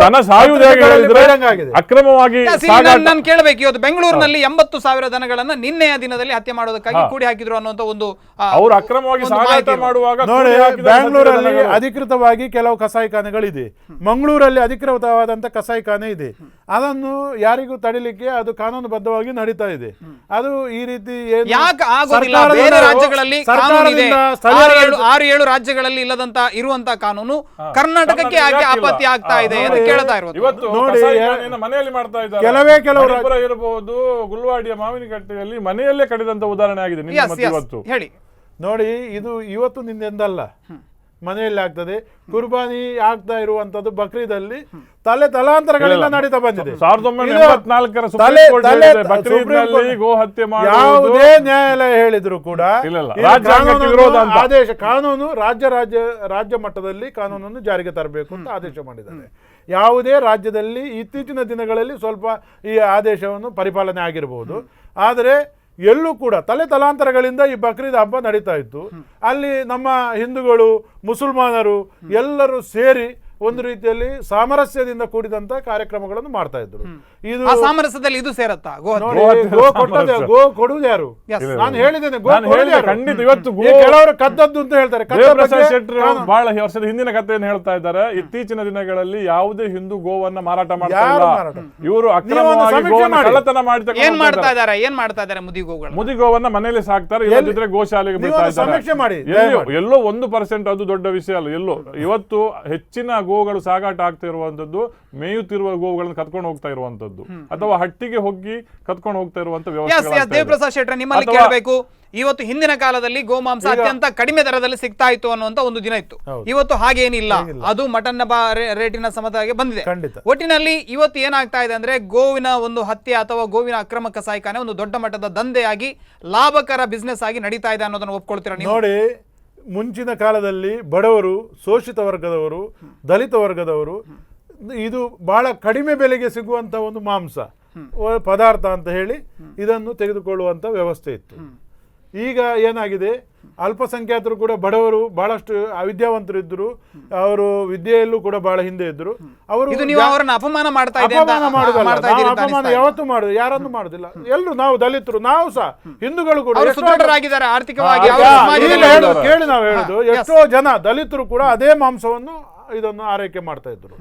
ದನ ಸಾಯುವುದೇ ಅಕ್ರಮವಾಗಿ. ನಾನು ಕೇಳಬೇಕು, ಇವತ್ತು ಬೆಂಗಳೂರಿನಲ್ಲಿ 80,000 ದನಗಳನ್ನ ನಿನ್ನೆಯ ದಿನದಲ್ಲಿ ಹತ್ಯೆ ಮಾಡೋದಕ್ಕಾಗಿ ಕೂಡಿ ಹಾಕಿದ್ರು ಅನ್ನುವಂತ ಒಂದು ಅವರು ಅಕ್ರಮವಾಗಿ ಸಾಗಾಟ ಮಾಡುವಾಗ ನೋಡಿ. ಬೆಂಗಳೂರಲ್ಲಿ ಅಧಿಕೃತವಾಗಿ ಕೆಲವು ಕಸಾಯಿಖಾನೆಗಳಿದೆ, ಮಂಗಳೂರಲ್ಲಿ ಅಧಿಕೃತವಾದಂತ ಕಸಾಯಿಖಾನೆ ಇದೆ. ಅದನ್ನು ಯಾರಿಗೂ ತಡಿಲಿಕ್ಕೆ ಅದು ಕಾನೂನುಬದ್ಧವಾಗಿ ನಡೀತಾ ಇದೆ. ಅದು ಈ ರೀತಿ ಬೇರೆ ರಾಜ್ಯಗಳಲ್ಲಿ 6-7 ರಾಜ್ಯಗಳಲ್ಲಿ ಇಲ್ಲದಂತ ಇರುವಂತ ಕಾನೂನು ಕರ್ನಾಟಕಕ್ಕೆ ಯಾಕೆ ಆಪತ್ತಿ ಆಗ್ತಾ ಇದೆ ಅಂತ ಕೇಳ್ತಾ ಇರೋದು. ನೋಡಿ, ಮನೆಯಲ್ಲಿ ಮಾಡ್ತಾ ಇದ್ದಾರೆ. ಕೆಲವರು ಇರಬಹುದು, ಗುಲ್ವಾಡಿಯ ಮಾವಿನಕಟ್ಟೆಯಲ್ಲಿ ಮನೆಯಲ್ಲೇ ಕಡಿದಂತ ಉದಾಹರಣೆ ಆಗಿದೆ. ಹೇಳಿ ನೋಡಿ, ಇದು ಇವತ್ತು ನಿನ್ನೆಂದಲ್ಲ, ಮನೆಯಲ್ಲಿ ಆಗ್ತದೆ. ಕುರ್ಬಾನಿ ಆಗ್ತಾ ಇರುವಂತದ್ದು ಬಕ್ರೀದಲ್ಲಿ ತಲಾಂತರಗಳಿಂದ ನಡೀತಾ ಬಂದಿದೆ. 1984 ಗೋಹತ್ಯೆ ಯಾವುದೇ ನ್ಯಾಯಾಲಯ ಹೇಳಿದ್ರು ಕೂಡ ಆದೇಶ, ಕಾನೂನು ರಾಜ್ಯ ಮಟ್ಟದಲ್ಲಿ ಕಾನೂನನ್ನು ಜಾರಿಗೆ ತರಬೇಕು ಅಂತ ಆದೇಶ ಮಾಡಿದ್ದಾರೆ. ಯಾವುದೇ ರಾಜ್ಯದಲ್ಲಿ ಇತ್ತೀಚಿನ ದಿನಗಳಲ್ಲಿ ಸ್ವಲ್ಪ ಈ ಆದೇಶವನ್ನು ಪರಿಪಾಲನೆ ಆಗಿರಬಹುದು, ಆದರೆ ಎಲ್ಲೂ ಕೂಡ ತಲಾಂತರಗಳಿಂದ ಈ ಬಕ್ರೀದ್ ಹಬ್ಬ ನಡೀತಾ ಇತ್ತು. ಅಲ್ಲಿ ನಮ್ಮ ಹಿಂದೂಗಳು, ಮುಸಲ್ಮಾನರು ಎಲ್ಲರೂ ಸೇರಿ ಒಂದು ರೀತಿಯಲ್ಲಿ ಸಾಮರಸ್ಯದಿಂದ ಕೂಡಿದಂತ ಕಾರ್ಯಕ್ರಮಗಳನ್ನು ಮಾಡ್ತಾ ಇದ್ರು. ಇದು ಸಾಮರಸ್ಯದಲ್ಲಿ ಇದು ಸೇರತ್ತಾ? ಗೋ ಕೊಡುವುದು ಯಾರು? ನಾನು ಹೇಳಿದ್ದೇನೆ, ಇವತ್ತು ಕೆಲವರು ಕದ್ದದ್ದು ಅಂತ ಹೇಳ್ತಾರೆ. ಬಹಳ ವರ್ಷದ ಹಿಂದಿನ ಕಥೆಯನ್ನು ಹೇಳ್ತಾ ಇದ್ದಾರೆ. ಇತ್ತೀಚಿನ ದಿನಗಳಲ್ಲಿ ಯಾವುದೇ ಹಿಂದೂ ಗೋವನ್ನ ಮಾರಾಟ ಮಾಡ್ತಾ ಇಲ್ಲ. ಇವರು ಅಕ್ರಮವಾಗಿ ಕಳ್ಳತನ ಏನ್ ಮಾಡ್ತಾ ಇದ್ದಾರೆ? ಮುದಿ ಗೋವನ್ನ ಮನೆಯಲ್ಲಿ ಸಾಕ್ತಾರೆ, ಇಲ್ಲದಿದ್ರೆ ಗೋಶಾಲೆಗೆ ಬಿಡ್ತಾ ಇದ್ದಾರೆ. ಎಲ್ಲೋ 1% ಅದು ದೊಡ್ಡ ವಿಷಯ ಅಲ್ಲ. ಎಲ್ಲೋ ಇವತ್ತು ಹೆಚ್ಚಿನ ಗೋಗಳು ಸಾಗಾಟ ಆಗ್ತಾ ಇರುವಂತದ್ದು ಮೇಯುತ್ತಿರುವ ಗೋವುಗಳನ್ನು ಕತ್ಕೊಂಡು ಹೋಗ್ತಾ ಇರುವಂತದ್ದು, ಅಥವಾ ಹಟ್ಟಿಗೆ ಹೋಗಿ ಕತ್ಕೊಂಡು ಹೋಗ್ತಾ ಇರುವಂತ ವ್ಯವಸ್ಥೆ. ದೇವಪ್ರಸಾದ್ ಶೆಟ್ಟರ್, ನಿಮ್ಮಲ್ಲಿ ಕೇಳಬೇಕು, ಇವತ್ತು ಹಿಂದಿನ ಕಾಲದಲ್ಲಿ ಗೋಮಾಂಸ ಅತ್ಯಂತ ಕಡಿಮೆ ದರದಲ್ಲಿ ಸಿಗ್ತಾ ಇತ್ತು ಅನ್ನುವಂತ ಒಂದು ದಿನ ಇತ್ತು. ಇವತ್ತು ಹಾಗೇನಿಲ್ಲ, ಅದು ಮಟನ್ ರೇಟಿನ ಸಮತಾಗೆ ಬಂದಿದೆ. ಒಟ್ಟಿನಲ್ಲಿ ಇವತ್ತು ಏನಾಗ್ತಾ ಇದೆ ಅಂದ್ರೆ, ಗೋವಿನ ಒಂದು ಹತ್ಯೆ ಅಥವಾ ಗೋವಿನ ಅಕ್ರಮ ಕಸಾಯಿಖಾನೆ ಒಂದು ದೊಡ್ಡ ಮಟ್ಟದ ದಂಧೆಯಾಗಿ ಲಾಭಕರ ಬಿಸ್ನೆಸ್ ಆಗಿ ನಡೀತಾ ಇದೆ ಅನ್ನೋದನ್ನು ಒಪ್ಕೊಳ್ತೀರಾ ನೀವು? ನೋಡಿ, ಮುಂಚಿನ ಕಾಲದಲ್ಲಿ ಬಡವರು, ಶೋಷಿತ ವರ್ಗದವರು, ದಲಿತ ವರ್ಗದವರು ಇದು ಬಹಳ ಕಡಿಮೆ ಬೆಲೆಗೆ ಸಿಗುವಂತ ಒಂದು ಮಾಂಸ ಪದಾರ್ಥ ಅಂತ ಹೇಳಿ ಇದನ್ನು ತೆಗೆದುಕೊಳ್ಳುವಂತ ವ್ಯವಸ್ಥೆ ಇತ್ತು. ಈಗ ಏನಾಗಿದೆ, ಅಲ್ಪಸಂಖ್ಯಾತರು ಕೂಡ, ಬಡವರು ಬಹಳಷ್ಟು ಅವಿದ್ಯಾವಂತರು ಇದ್ರು, ಅವರು ವಿದ್ಯೆಯಲ್ಲೂ ಕೂಡ ಬಹಳ ಹಿಂದೆ ಇದ್ರು. ಅವರು ಅಪಮಾನ ಯಾವತ್ತೂ ಮಾಡುದು, ಯಾರನ್ನು ಮಾಡುದಿಲ್ಲ. ಎಲ್ಲರೂ ನಾವು ದಲಿತರು, ನಾವು ಸಹ ಹಿಂದೂಗಳು ಕೂಡ ಕೇಳಿ ನಾವು ಹೇಳುದು, ಎಷ್ಟೋ ಜನ ದಲಿತರು ಕೂಡ ಅದೇ ಮಾಂಸವನ್ನು ಇದನ್ನು ಆರೈಕೆ ಮಾಡ್ತಾ ಇದ್ರು.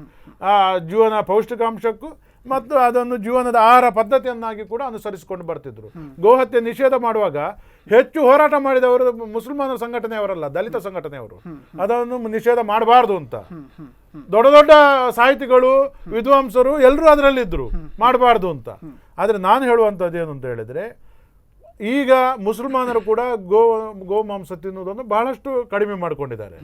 ಆ ಜೀವನ ಪೌಷ್ಟಿಕಾಂಶಕ್ಕೂ ಮತ್ತು ಅದನ್ನು ಜೀವನದ ಆಹಾರ ಪದ್ಧತಿಯನ್ನಾಗಿ ಕೂಡ ಅನುಸರಿಸಿಕೊಂಡು ಬರ್ತಿದ್ರು. ಗೋಹತ್ಯೆ ನಿಷೇಧ ಮಾಡುವಾಗ ಹೆಚ್ಚು ಹೋರಾಟ ಮಾಡಿದವರು ಮುಸಲ್ಮಾನರ ಸಂಘಟನೆಯವರಲ್ಲ, ದಲಿತ ಸಂಘಟನೆಯವರು ಅದನ್ನು ನಿಷೇಧ ಮಾಡಬಾರ್ದು ಅಂತ. ದೊಡ್ಡ ದೊಡ್ಡ ಸಾಹಿತಿಗಳು, ವಿದ್ವಾಂಸರು ಎಲ್ಲರೂ ಅದರಲ್ಲಿದ್ದರು, ಮಾಡಬಾರ್ದು ಅಂತ. ಆದರೆ ನಾನು ಹೇಳುವಂಥದ್ದು ಏನು ಅಂತ ಹೇಳಿದರೆ, ಈಗ ಮುಸಲ್ಮಾನರು ಕೂಡ ಗೋಮಾಂಸ ತಿನ್ನುವುದನ್ನು ಬಹಳಷ್ಟು ಕಡಿಮೆ ಮಾಡಿಕೊಂಡಿದ್ದಾರೆ.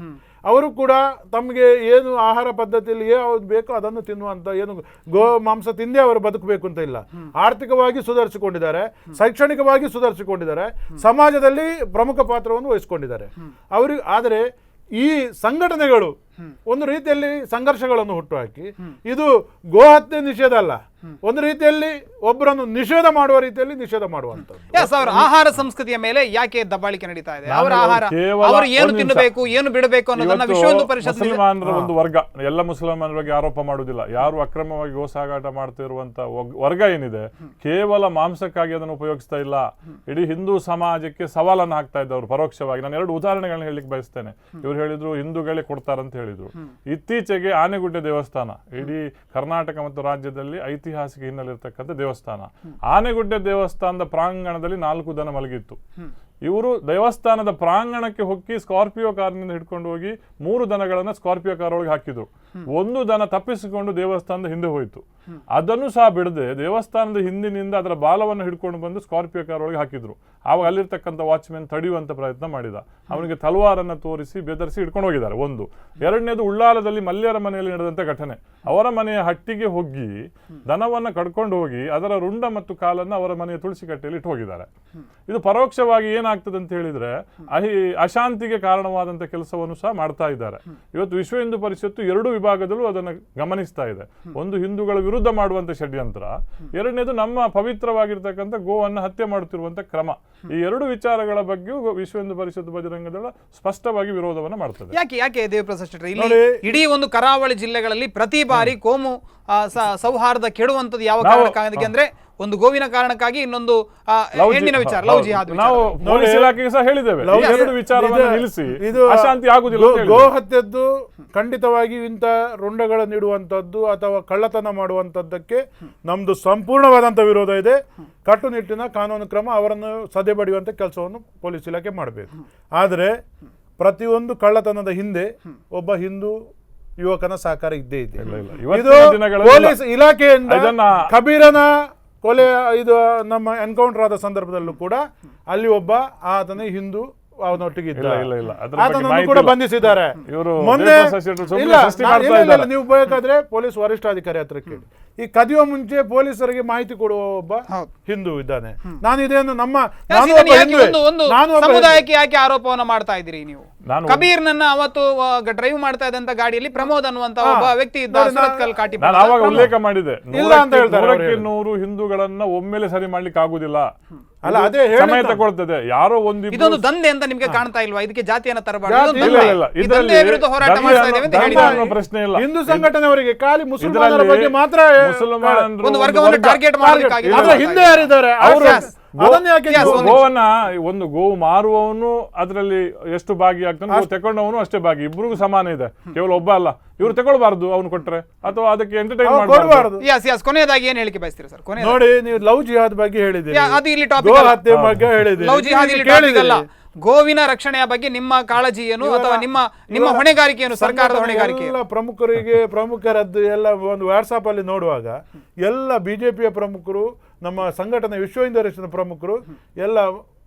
ಅವರು ಕೂಡ ತಮಗೆ ಏನು ಆಹಾರ ಪದ್ಧತಿಯಲ್ಲಿ ಯಾವ್ದು ಬೇಕೋ ಅದನ್ನು ತಿನ್ನುವಂಥ, ಏನು ಗೋಮಾಂಸ ತಿಂದೇ ಅವರು ಬದುಕಬೇಕು ಅಂತ ಇಲ್ಲ. ಆರ್ಥಿಕವಾಗಿ ಸುಧಾರಿಸಿಕೊಂಡಿದ್ದಾರೆ, ಶೈಕ್ಷಣಿಕವಾಗಿ ಸುಧಾರಿಸಿಕೊಂಡಿದ್ದಾರೆ, ಸಮಾಜದಲ್ಲಿ ಪ್ರಮುಖ ಪಾತ್ರವನ್ನು ವಹಿಸಿಕೊಂಡಿದ್ದಾರೆ ಅವರು. ಆದರೆ ಈ ಸಂಘಟನೆಗಳು ಒಂದು ರೀತಿಯಲ್ಲಿ ಸಂಘರ್ಷಗಳನ್ನು ಹುಟ್ಟುಹಾಕಿ, ಇದು ಗೋಹತ್ಯೆ ನಿಷೇಧ ಅಲ್ಲ, ಒಂದು ರೀತಿಯಲ್ಲಿ ಒಬ್ಬರನ್ನು ನಿಷೇಧ ಮಾಡುವ ರೀತಿಯಲ್ಲಿ ನಿಷೇಧ ಮಾಡುವಂಥದ್ದು. ಅವರ ಆಹಾರ ಸಂಸ್ಕೃತಿಯ ಮೇಲೆ ಯಾಕೆ ದಬ್ಬಾಳಿಕೆ ನಡೀತಾ ಇದೆ? ಅವರ ಆಹಾರ, ಅವರು ಏನು ತಿನ್ನಬೇಕು, ಏನು ಬಿಡಬೇಕು ಅನ್ನೋದನ್ನ ವಿಶ್ವ ಹಿಂದೂ ಪರಿಷತ್ ಮುಸಲ್ಮಾನರ ಒಂದು ವರ್ಗ, ಎಲ್ಲ ಮುಸಲ್ಮಾನರ ಬಗ್ಗೆ ಆರೋಪ ಮಾಡುವುದಿಲ್ಲ. ಯಾರು ಅಕ್ರಮವಾಗಿ ಗೋ ಸಾಗಾಟ ಮಾಡ್ತಿರುವಂತ ವರ್ಗ ಏನಿದೆ, ಕೇವಲ ಮಾಂಸಕ್ಕಾಗಿ ಅದನ್ನು ಉಪಯೋಗಿಸ್ತಾ ಇಲ್ಲ, ಇಡೀ ಹಿಂದೂ ಸಮಾಜಕ್ಕೆ ಸವಾಲನ್ನು ಹಾಕ್ತಾ ಇದ್ದವರು ಪರೋಕ್ಷವಾಗಿ. ನಾನು 2 ಉದಾಹರಣೆಗಳನ್ನ ಹೇಳಲಿಕ್ಕೆ ಬಯಸ್ತೇನೆ. ಇವ್ರು ಹೇಳಿದ್ರು ಹಿಂದೂಗಳೇ ಕೊಡ್ತಾರಂತ ಹೇಳಿದ್ರು. ಇತ್ತೀಚೆಗೆ ಆನೆಗುಡ್ಡೆ ದೇವಸ್ಥಾನ ಇಡೀ ಕರ್ನಾಟಕ ಮತ್ತು ರಾಜ್ಯದಲ್ಲಿ ಐತಿಹಾಸಿಕ ಹಿನ್ನೆಲೆ ಇರತಕ್ಕಂಥ ದೇವಸ್ಥಾನ. ಆನೆಗುಡ್ಡೆ ದೇವಸ್ಥಾನದ ಪ್ರಾಂಗಣದಲ್ಲಿ 4 ದನ ಮಲಗಿತ್ತು. ಇವರು ದೇವಸ್ಥಾನದ ಪ್ರಾಂಗಣಕ್ಕೆ ಹೋಗಿ ಸ್ಕಾರ್ಪಿಯೋ ಕಾರಿನಿಂದ ಹಿಡ್ಕೊಂಡು ಹೋಗಿ 3 ದನಗಳನ್ನ ಸ್ಕಾರ್ಪಿಯೋ ಕಾರ್ ಒಳಗೆ ಹಾಕಿದ್ರು. 1 ದನ ತಪ್ಪಿಸಿಕೊಂಡು ದೇವಸ್ಥಾನದ ಹಿಂದೆ ಹೋಯಿತು. ಅದನ್ನು ಸಹ ಬಿಡದೆ ದೇವಸ್ಥಾನದ ಹಿಂದಿನಿಂದ ಅದರ ಬಾಲವನ್ನು ಹಿಡ್ಕೊಂಡು ಬಂದು ಸ್ಕಾರ್ಪಿಯೋ ಕಾರ್ ಒಳಗೆ ಹಾಕಿದ್ರು. ಆವಾಗ ಅಲ್ಲಿರ್ತಕ್ಕಂಥ ವಾಚ್ಮೆನ್ ತಡೆಯುವಂತ ಪ್ರಯತ್ನ ಮಾಡಿದ. ಅವನಿಗೆ ತಲವಾರನ್ನು ತೋರಿಸಿ ಬೆದರಿಸಿ ಹಿಡ್ಕೊಂಡು ಹೋಗಿದ್ದಾರೆ. 1. 2ನೇದು, ಉಳ್ಳಾಲದಲ್ಲಿ ಮಲ್ಯರ ಮನೆಯಲ್ಲಿ ನಡೆದಂತ ಘಟನೆ. ಅವರ ಮನೆಯ ಹಟ್ಟಿಗೆ ಹೋಗಿ ದನವನ್ನ ಕಡ್ಕೊಂಡು ಹೋಗಿ ಅದರ ರುಂಡ ಮತ್ತು ಕಾಲನ್ನು ಅವರ ಮನೆಯ ತುಳಸಿ ಕಟ್ಟೆಯಲ್ಲಿ ಇಟ್ಟು ಹೋಗಿದ್ದಾರೆ. ಇದು ಪರೋಕ್ಷವಾಗಿ ಏನಾಗ್ತದೆ ಅಂತ ಹೇಳಿದ್ರೆ ಅಶಾಂತಿಗೆ ಕಾರಣವಾದಂತ ಕೆಲಸವನ್ನು ಸಹ ಮಾಡ್ತಾ ಇದ್ದಾರೆ. ಇವತ್ತು ವಿಶ್ವ ಹಿಂದೂ ಪರಿಷತ್ತು 2 ವಿಭಾಗದಲ್ಲೂ ಅದನ್ನು ಗಮನಿಸ್ತಾ ಇದೆ. ಒಂದು, ಹಿಂದೂಗಳ ವಿರುದ್ಧ ಮಾಡುವಂತ ಷಡ್ಯಂತ್ರ. 2ನೇದು, ನಮ್ಮ ಪವಿತ್ರವಾಗಿರ್ತಕ್ಕಂಥ ಗೋವನ್ನು ಹತ್ಯೆ ಮಾಡುತ್ತಿರುವಂತ ಕ್ರಮ. ಈ 2 ವಿಚಾರಗಳ ಬಗ್ಗೆಯೂ ವಿಶ್ವ ಹಿಂದೂ ಪರಿಷತ್ ಬಜರಂಗ ದಳ ಸ್ಪಷ್ಟವಾಗಿ ವಿರೋಧವನ್ನು ಮಾಡ್ತದೆ. ಯಾಕೆ ದೇವಪ್ರಸಾದ್ ಶೆಟ್ಟಿ, ಇಲ್ಲಿ ಇಡೀ ಒಂದು ಕರಾವಳಿ ಜಿಲ್ಲೆಗಳಲ್ಲಿ ಪ್ರತಿ ಬಾರಿ ಕೋಮು ಸೌಹಾರ್ದ ಕೆಡುವಂತದ್ದು ಯಾವ ಕಾರಣಕ್ಕಾಗಿ ಅಂದ್ರೆ ಒಂದು ಗೋವಿನ ಕಾರಣಕ್ಕಾಗಿ, ಇನ್ನೊಂದು ಹೆಣ್ಣಿನ ವಿಚಾರ, ಲವ್ ಜಿಹಾದ್. ನಾವು ಪೊಲೀಸ್ ಇಲಾಖೆಗೆ ಸಹ ಹೇಳಿದ್ದೇವೆ, 2 ವಿಚಾರವನ್ನು ನಿಲ್ಲಿಸಿ ಅಶಾಂತಿ ಆಗುದಿಲ್ಲ. ಗೋಹತ್ಯದ್ದು ಖಂಡಿತವಾಗಿ ಇಂಥ ರುಂಡಗಳನ್ನು ಇಡುವಂಥದ್ದು ಅಥವಾ ಕಳ್ಳತನ ಮಾಡುವಂಥದ್ದಕ್ಕೆ ನಮ್ದು ಸಂಪೂರ್ಣವಾದಂಥ ವಿರೋಧ ಇದೆ. ಕಟ್ಟುನಿಟ್ಟಿನ ಕಾನೂನು ಕ್ರಮ ಅವರನ್ನು ಸದೆ ಬಡಿಯುವಂಥ ಕೆಲಸವನ್ನು ಪೊಲೀಸ್ ಇಲಾಖೆ ಮಾಡಬೇಕು. ಆದರೆ ಪ್ರತಿಯೊಂದು ಕಳ್ಳತನದ ಹಿಂದೆ ಒಬ್ಬ ಹಿಂದೂ ಯುವಕನ ಸಹಕಾರ ಇದ್ದೇ ಇದೆ. ಇದು ಪೊಲೀಸ್ ಇಲಾಖೆಯಿಂದ ಕಬೀರನ ಕೊಲೆ, ಇದು ನಮ್ಮ ಎನ್ಕೌಂಟರ್ ಆದ ಸಂದರ್ಭದಲ್ಲೂ ಕೂಡ ಅಲ್ಲಿ ಒಬ್ಬ ಆತನ ಹಿಂದೂ ಅವನೊಟ್ಟಿಗೆ ಇದ್ದ, ಆತನನ್ನು ಕೂಡ ಬಂಧಿಸಿದ್ದಾರೆ. ಮೊನ್ನೆ ನೀವು ಬೇಕಾದ್ರೆ ಪೊಲೀಸ್ ವರಿಷ್ಠಾಧಿಕಾರಿ ಹತ್ರ ಕೇಳಿ. ಈ ಕದಿಯುವ ಮುಂಚೆ ಪೊಲೀಸರಿಗೆ ಮಾಹಿತಿ ಕೊಡುವ ಒಬ್ಬ ಹಿಂದೂ ಇದ್ದಾನೆ. ನಾನು ಇದೇನು ನಮ್ಮ ಸಮುದಾಯಕ್ಕೆ ಯಾಕೆ ಆರೋಪವನ್ನು ಮಾಡ್ತಾ ಇದ್ದೀರಿ ನೀವು? ಕಬೀರ್ ನನ್ನ ಅವತ್ತು ಡ್ರೈವ್ ಮಾಡ್ತಾ ಇದ್ದಂತ ಗಾಡಿಯಲ್ಲಿ ಪ್ರಮೋದ್ ಅನ್ನುವಂತ ಒಬ್ಬ ವ್ಯಕ್ತಿ ಇದ್ದ. ನಾನು ಆವಾಗ ಉಲ್ಲೇಖ ಮಾಡಿದೆ, 100 ಹಿಂದೂಗಳನ್ನ ಒಮ್ಮೆಲೆ ಸರಿ ಮಾಡ್ಲಿಕ್ಕೆ ಆಗುದಿಲ್ಲ, ಅಲ್ಲ ಅದೇ ಸಮಯ ತಗೊಳ್ತದೆ. ಯಾರೋ ಇದೊಂದು ದಂಧೆ ಅಂತ ನಿಮ್ಗೆ ಕಾಣ್ತಾ ಇಲ್ವಾ? ಇದಕ್ಕೆ ಜಾತಿಯನ್ನ ತರಬಾರ್ದು, ಪ್ರಶ್ನೆ ಇಲ್ಲ. ಹಿಂದೂ ಸಂಘಟನೆಯವರಿಗೆ ಖಾಲಿ ಮುಸಲ್ಮಾನರ ಬಗ್ಗೆ ಮಾತ್ರ ಒಂದು ವರ್ಗವನ್ನು ಟಾರ್ಗೆಟ್ ಮಾಡಬೇಕಾಗಿದೆ. ಹಿಂದೆ ಯಾರಿದ್ದಾರೆ ಅವರು ಗೋವನ್ನ, ಒಂದು ಗೋವು ಮಾರುವವನು ಅದರಲ್ಲಿ ಎಷ್ಟು ಭಾಗಿಯಾಗ್ತಾನೆ, ತಗೊಂಡವನು ಅಷ್ಟೇ ಭಾಗಿ, ಇಬ್ರಿಗೂ ಸಮಾನ ಇದೆ. ಕೇವಲ ಒಬ್ಬ ಅಲ್ಲ. ಇವ್ರು ತಗೊಳ್ಬಾರ್ದು ಅವನು ಕೊಟ್ರೆ, ಅಥವಾ ಅದಕ್ಕೆ ಎಂಟರ್ಟೈನ್ ಮಾಡಬಾರ್ದು. ಕೊನೆಯದಾಗಿ ಏನ್ ಹೇಳಿಕೆ ಬಯಸ್ತೀರಾ ಸರ್? ನೋಡಿ, ನೀವು ಲವ್ ಜಿಹಾದ್ ಬಗ್ಗೆ ಹೇಳಿದ್ದೀರಿ, ಅದು ಇಲ್ಲಿ ಟಾಪಿಕ್ ಹತ್ಯೆ ಬಗ್ಗೆ ಹೇಳಿದ್ದೀರಿ. ಲವ್ ಜಿಹಾದ್ ಇಲ್ಲಿ ಟಾಪಿಕ್ ಅಲ್ಲ. ಗೋವಿನ ರಕ್ಷಣೆಯ ಬಗ್ಗೆ ನಿಮ್ಮ ಕಾಳಜಿ ಏನು, ಅಥವಾ ನಿಮ್ಮ ಹೊಣೆಗಾರಿಕೆ ಏನು, ಸರ್ಕಾರದ ಹೊಣೆಗಾರಿಕೆ? ಎಲ್ಲ ಪ್ರಮುಖರದ್ದು ಎಲ್ಲ ಒಂದು ವಾಟ್ಸಾಪ್ ಅಲ್ಲಿ ನೋಡುವಾಗ ಎಲ್ಲ ಬಿಜೆಪಿಯ ಪ್ರಮುಖರು, ನಮ್ಮ ಸಂಘಟನೆ ವಿಶ್ವ ಹಿಂದೂ ಪರಿಷತ್ನ ಪ್ರಮುಖರು ಎಲ್ಲ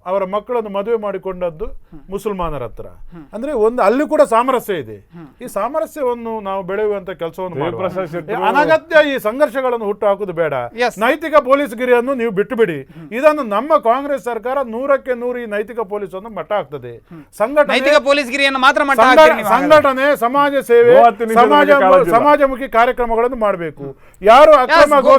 ಅವರ ಮಕ್ಕಳನ್ನು ಮದುವೆ ಮಾಡಿಕೊಂಡದ್ದು ಮುಸಲ್ಮಾನರ ಹತ್ರ. ಅಂದ್ರೆ ಒಂದು ಅಲ್ಲಿ ಕೂಡ ಸಾಮರಸ್ಯ ಇದೆ. ಈ ಸಾಮರಸ್ಯವನ್ನು ನಾವು ಬೆಳೆಯುವಂತ ಕೆಲಸವನ್ನು, ಅನಗತ್ಯ ಈ ಸಂಘರ್ಷಗಳನ್ನು ಹುಟ್ಟು ಹಾಕುದು ಬೇಡ. ನೈತಿಕ ಪೊಲೀಸ್ ಗಿರಿಯನ್ನು ನೀವು ಬಿಟ್ಟು ಬಿಡಿ. ಇದನ್ನು ನಮ್ಮ ಕಾಂಗ್ರೆಸ್ ಸರ್ಕಾರ 100ಕ್ಕೆ 100 ಈ ನೈತಿಕ ಪೊಲೀಸ್ ಅನ್ನು ಮಟ್ಟ ಹಾಕ್ತದೆ. ಸಂಘಟನೆ, ಸಮಾಜ ಸೇವೆ, ಸಮಾಜಮುಖಿ ಕಾರ್ಯಕ್ರಮಗಳನ್ನು ಮಾಡಬೇಕು. ಯಾರು ಅಕ್ರಮ ಗೋ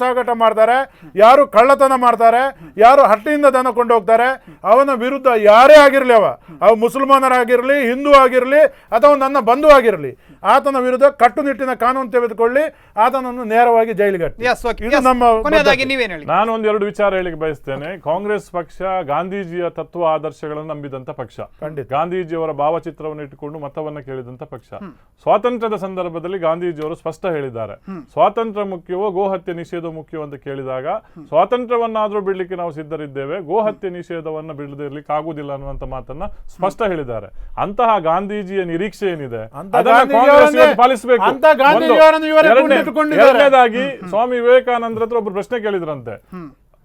ಸಾಗಾಟ ಮಾಡ್ತಾರೆ, ಯಾರು ಕಳ್ಳತನ ಕಳ್ಳತನ ಮಾಡ್ತಾರೆ, ಯಾರು ಹಟ್ಟಿಯಿಂದ ದನ ಕೊಂಡು ಹೋಗ್ತಾರೆ, ಅವನ ವಿರುದ್ಧ ಯಾರೇ ಆಗಿರಲಿ, ಅವ ಮುಸಲ್ಮಾನರಾಗಿರಲಿ, ಹಿಂದೂ ಆಗಿರಲಿ, ಅಥವಾ ನನ್ನ ಬಂಧು ಆಗಿರಲಿ, ಆತನ ವಿರುದ್ಧ ಕಟ್ಟುನಿಟ್ಟಿನ ಕಾನೂನು ತೆಗೆದುಕೊಳ್ಳಿ, ಆತನನ್ನು ನೇರವಾಗಿ ಜೈಲಿಗೆ ಹಾಕಿ. ಇದು ನಮ್ಮ ನೀವೇನು ಹೇಳಿ? ನಾನು ಒಂದೆರಡು ವಿಚಾರ ಹೇಳಿಕ್ಕೆ ಬಯಸ್ತೇನೆ. ಕಾಂಗ್ರೆಸ್ ಪಕ್ಷ ಗಾಂಧೀಜಿಯ ತತ್ವ ಆದರ್ಶಗಳನ್ನು ನಂಬಿದಂತ ಪಕ್ಷ, ಗಾಂಧೀಜಿಯವರ ಭಾವಚಿತ್ರವನ್ನು ಇಟ್ಟುಕೊಂಡು ಮತವನ್ನ ಕೇಳಿದಂತ ಪಕ್ಷ. ಸ್ವಾತಂತ್ರ್ಯದ ಸಂದರ್ಭದಲ್ಲಿ ಗಾಂಧೀಜಿಯವರು ಸ್ಪಷ್ಟ ಹೇಳಿದ್ದಾರೆ, ಸ್ವಾತಂತ್ರ್ಯ ಮುಖ್ಯವೋ ಗೋಹತ್ಯೆ ನಿಷೇಧ ಮುಖ್ಯವೋ ಅಂತ ಕೇಳಿದಾಗ, ಸ್ವಾತಂತ್ರ್ಯವನ್ನಾದ್ರೂ ಬಿಡ್ಲಿಕ್ಕೆ ನಾವು ಸಿದ್ಧರಿದ್ದೇವೆ, ಗೋಹತ್ಯೆ ನಿಷೇಧವನ್ನ ಬಿಡದಿರ್ಲಿಕ್ಕೆ ಆಗುದಿಲ್ಲ ಅನ್ನುವಂತ ಮಾತನ್ನ ಸ್ಪಷ್ಟ ಹೇಳಿದ್ದಾರೆ. ಅಂತಹ ಗಾಂಧೀಜಿಯ ನಿರೀಕ್ಷೆ ಏನಿದೆ ಪಾಲಿಸಬೇಕು. ಎರಡನೇದಾಗಿ ಸ್ವಾಮಿ ವಿವೇಕಾನಂದರ ಹತ್ರ ಒಬ್ರು ಪ್ರಶ್ನೆ ಕೇಳಿದ್ರಂತೆ,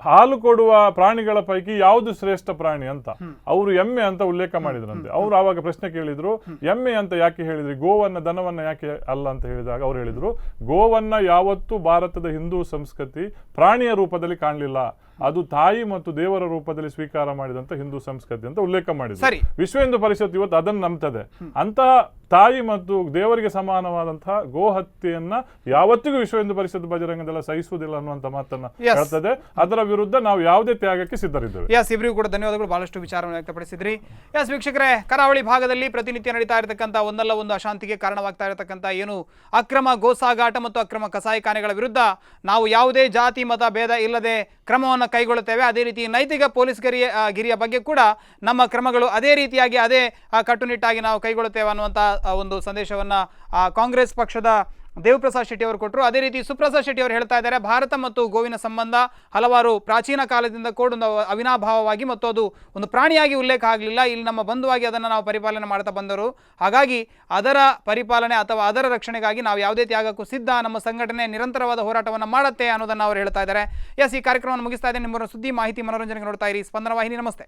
ಹಾಲು ಕೊಡುವ ಪ್ರಾಣಿಗಳ ಪೈಕಿ ಯಾವುದು ಶ್ರೇಷ್ಠ ಪ್ರಾಣಿ ಅಂತ. ಅವರು ಎಮ್ಮೆ ಅಂತ ಉಲ್ಲೇಖ ಮಾಡಿದ್ರಂತೆ. ಅವ್ರು ಆವಾಗ ಪ್ರಶ್ನೆ ಕೇಳಿದ್ರು, ಎಮ್ಮೆ ಅಂತ ಯಾಕೆ ಹೇಳಿದ್ರಿ, ಗೋವನ್ನ ದನವನ್ನ ಯಾಕೆ ಅಲ್ಲ ಅಂತ ಹೇಳಿದಾಗ ಅವ್ರು ಹೇಳಿದ್ರು, ಗೋವನ್ನ ಯಾವತ್ತೂ ಭಾರತದ ಹಿಂದೂ ಸಂಸ್ಕೃತಿ ಪ್ರಾಣಿಯ ರೂಪದಲ್ಲಿ ಕಾಣಲಿಲ್ಲ, ಅದು ತಾಯಿ ಮತ್ತು ದೇವರ ರೂಪದಲ್ಲಿ ಸ್ವೀಕಾರ ಮಾಡಿದಂತ ಹಿಂದೂ ಸಂಸ್ಕೃತಿ ಅಂತ ಉಲ್ಲೇಖ ಮಾಡಿದ್ರು. ವಿಶ್ವ ಹಿಂದೂ ಪರಿಷತ್ ಇವತ್ತು ಅದನ್ನು ನಂಬ್ತದೆ. ಅಂತಹ ತಾಯಿ ಮತ್ತು ದೇವರಿಗೆ ಸಮಾನವಾದಂತಹ ಗೋಹತ್ಯೆಯನ್ನ ಯಾವತ್ತಿಗೂ ವಿಶ್ವ ಹಿಂದೂ ಪರಿಷತ್ ಬಜರಂಗದಲ್ಲ ಸಹಿಸುವುದಿಲ್ಲ ಅನ್ನುವಂತ ಮಾತನ್ನ ಹೇಳ್ತದೆ. ಅದರ ವಿರುದ್ಧ ನಾವು ಯಾವುದೇ ತ್ಯಾಗಕ್ಕೆ ಸಿದ್ಧರಿದ್ದೇವೆ. ಇಬ್ಬರಿಗೂ ಕೂಡ ಧನ್ಯವಾದಗಳು, ಬಹಳಷ್ಟು ವಿಚಾರವನ್ನು ವ್ಯಕ್ತಪಡಿಸಿದ್ರಿ. ವೀಕ್ಷಕರೇ, ಕರಾವಳಿ ಭಾಗದಲ್ಲಿ ಪ್ರತಿನಿತ್ಯ ನಡೀತಾ ಇರತಕ್ಕಂಥ ಒಂದಲ್ಲ ಒಂದು ಅಶಾಂತಿಗೆ ಕಾರಣವಾಗ್ತಾ ಇರತಕ್ಕಂಥ ಏನು ಅಕ್ರಮ ಗೋಸಾಗಾಟ ಮತ್ತು ಅಕ್ರಮ ಕಸಾಯಿಖಾನೆಗಳ ವಿರುದ್ಧ ನಾವು ಯಾವುದೇ ಜಾತಿ ಮತ ಭೇದ ಇಲ್ಲದೆ ಕ್ರಮವನ್ನು ಕೈಗೊಳ್ಳುತ್ತೇವೆ. ಅದೇ ರೀತಿ ನೈತಿಕ ಪೊಲೀಸ್ ಗಿರಿಯ ಬಗ್ಗೆ ಕೂಡ ನಮ್ಮ ಕ್ರಮಗಳು ಅದೇ ರೀತಿಯಾಗಿ ಅದೇ ಕಟ್ಟುನಿಟ್ಟಾಗಿ ನಾವು ಕೈಗೊಳ್ಳುತ್ತೇವೆ ಅನ್ನುವಂಥ ಒಂದು ಸಂದೇಶವನ್ನು ಕಾಂಗ್ರೆಸ್ ಪಕ್ಷದ ದೇವಪ್ರಸಾದ್ ಶೆಟ್ಟಿ ಅವರು ಕೊಟ್ಟರು. ಅದೇ ರೀತಿ ಸುಪ್ರಸಾದ್ ಶೆಟ್ಟಿ ಅವರು ಹೇಳ್ತಾ ಇದ್ದಾರೆ, ಭಾರತ ಮತ್ತು ಗೋವಿನ ಸಂಬಂಧ ಹಲವಾರು ಪ್ರಾಚೀನ ಕಾಲದಿಂದ ಕೂಡ ಒಂದು ಅವಿನಾಭಾವವಾಗಿ ಮತ್ತು ಅದು ಒಂದು ಪ್ರಾಣಿಯಾಗಿ ಉಲ್ಲೇಖ ಆಗಲಿಲ್ಲ. ಇಲ್ಲಿ ನಮ್ಮ ಬಂಧುವಾಗಿ ಅದನ್ನು ನಾವು ಪರಿಪಾಲನೆ ಮಾಡ್ತಾ ಬಂದರು. ಹಾಗಾಗಿ ಅದರ ಪರಿಪಾಲನೆ ಅಥವಾ ಅದರ ರಕ್ಷಣೆಗಾಗಿ ನಾವು ಯಾವುದೇ ತ್ಯಾಗಕ್ಕೂ ಸಿದ್ಧ, ನಮ್ಮ ಸಂಘಟನೆ ನಿರಂತರವಾದ ಹೋರಾಟವನ್ನು ಮಾಡುತ್ತೆ ಅನ್ನೋದನ್ನು ಅವರು ಹೇಳ್ತಾ ಇದ್ದಾರೆ. ಈ ಕಾರ್ಯಕ್ರಮವನ್ನು ಮುಗಿಸ್ತಾ ಇದ್ದೇನೆ. ನಿಮ್ಮ ಸುದ್ದಿ ಮಾಹಿತಿ ಮನೋರಂಜನೆಗೆ ನೋಡ್ತಾ ಇರಿ ಸ್ಪಂದನ ವಾಹಿನಿ. ನಮಸ್ತೆ.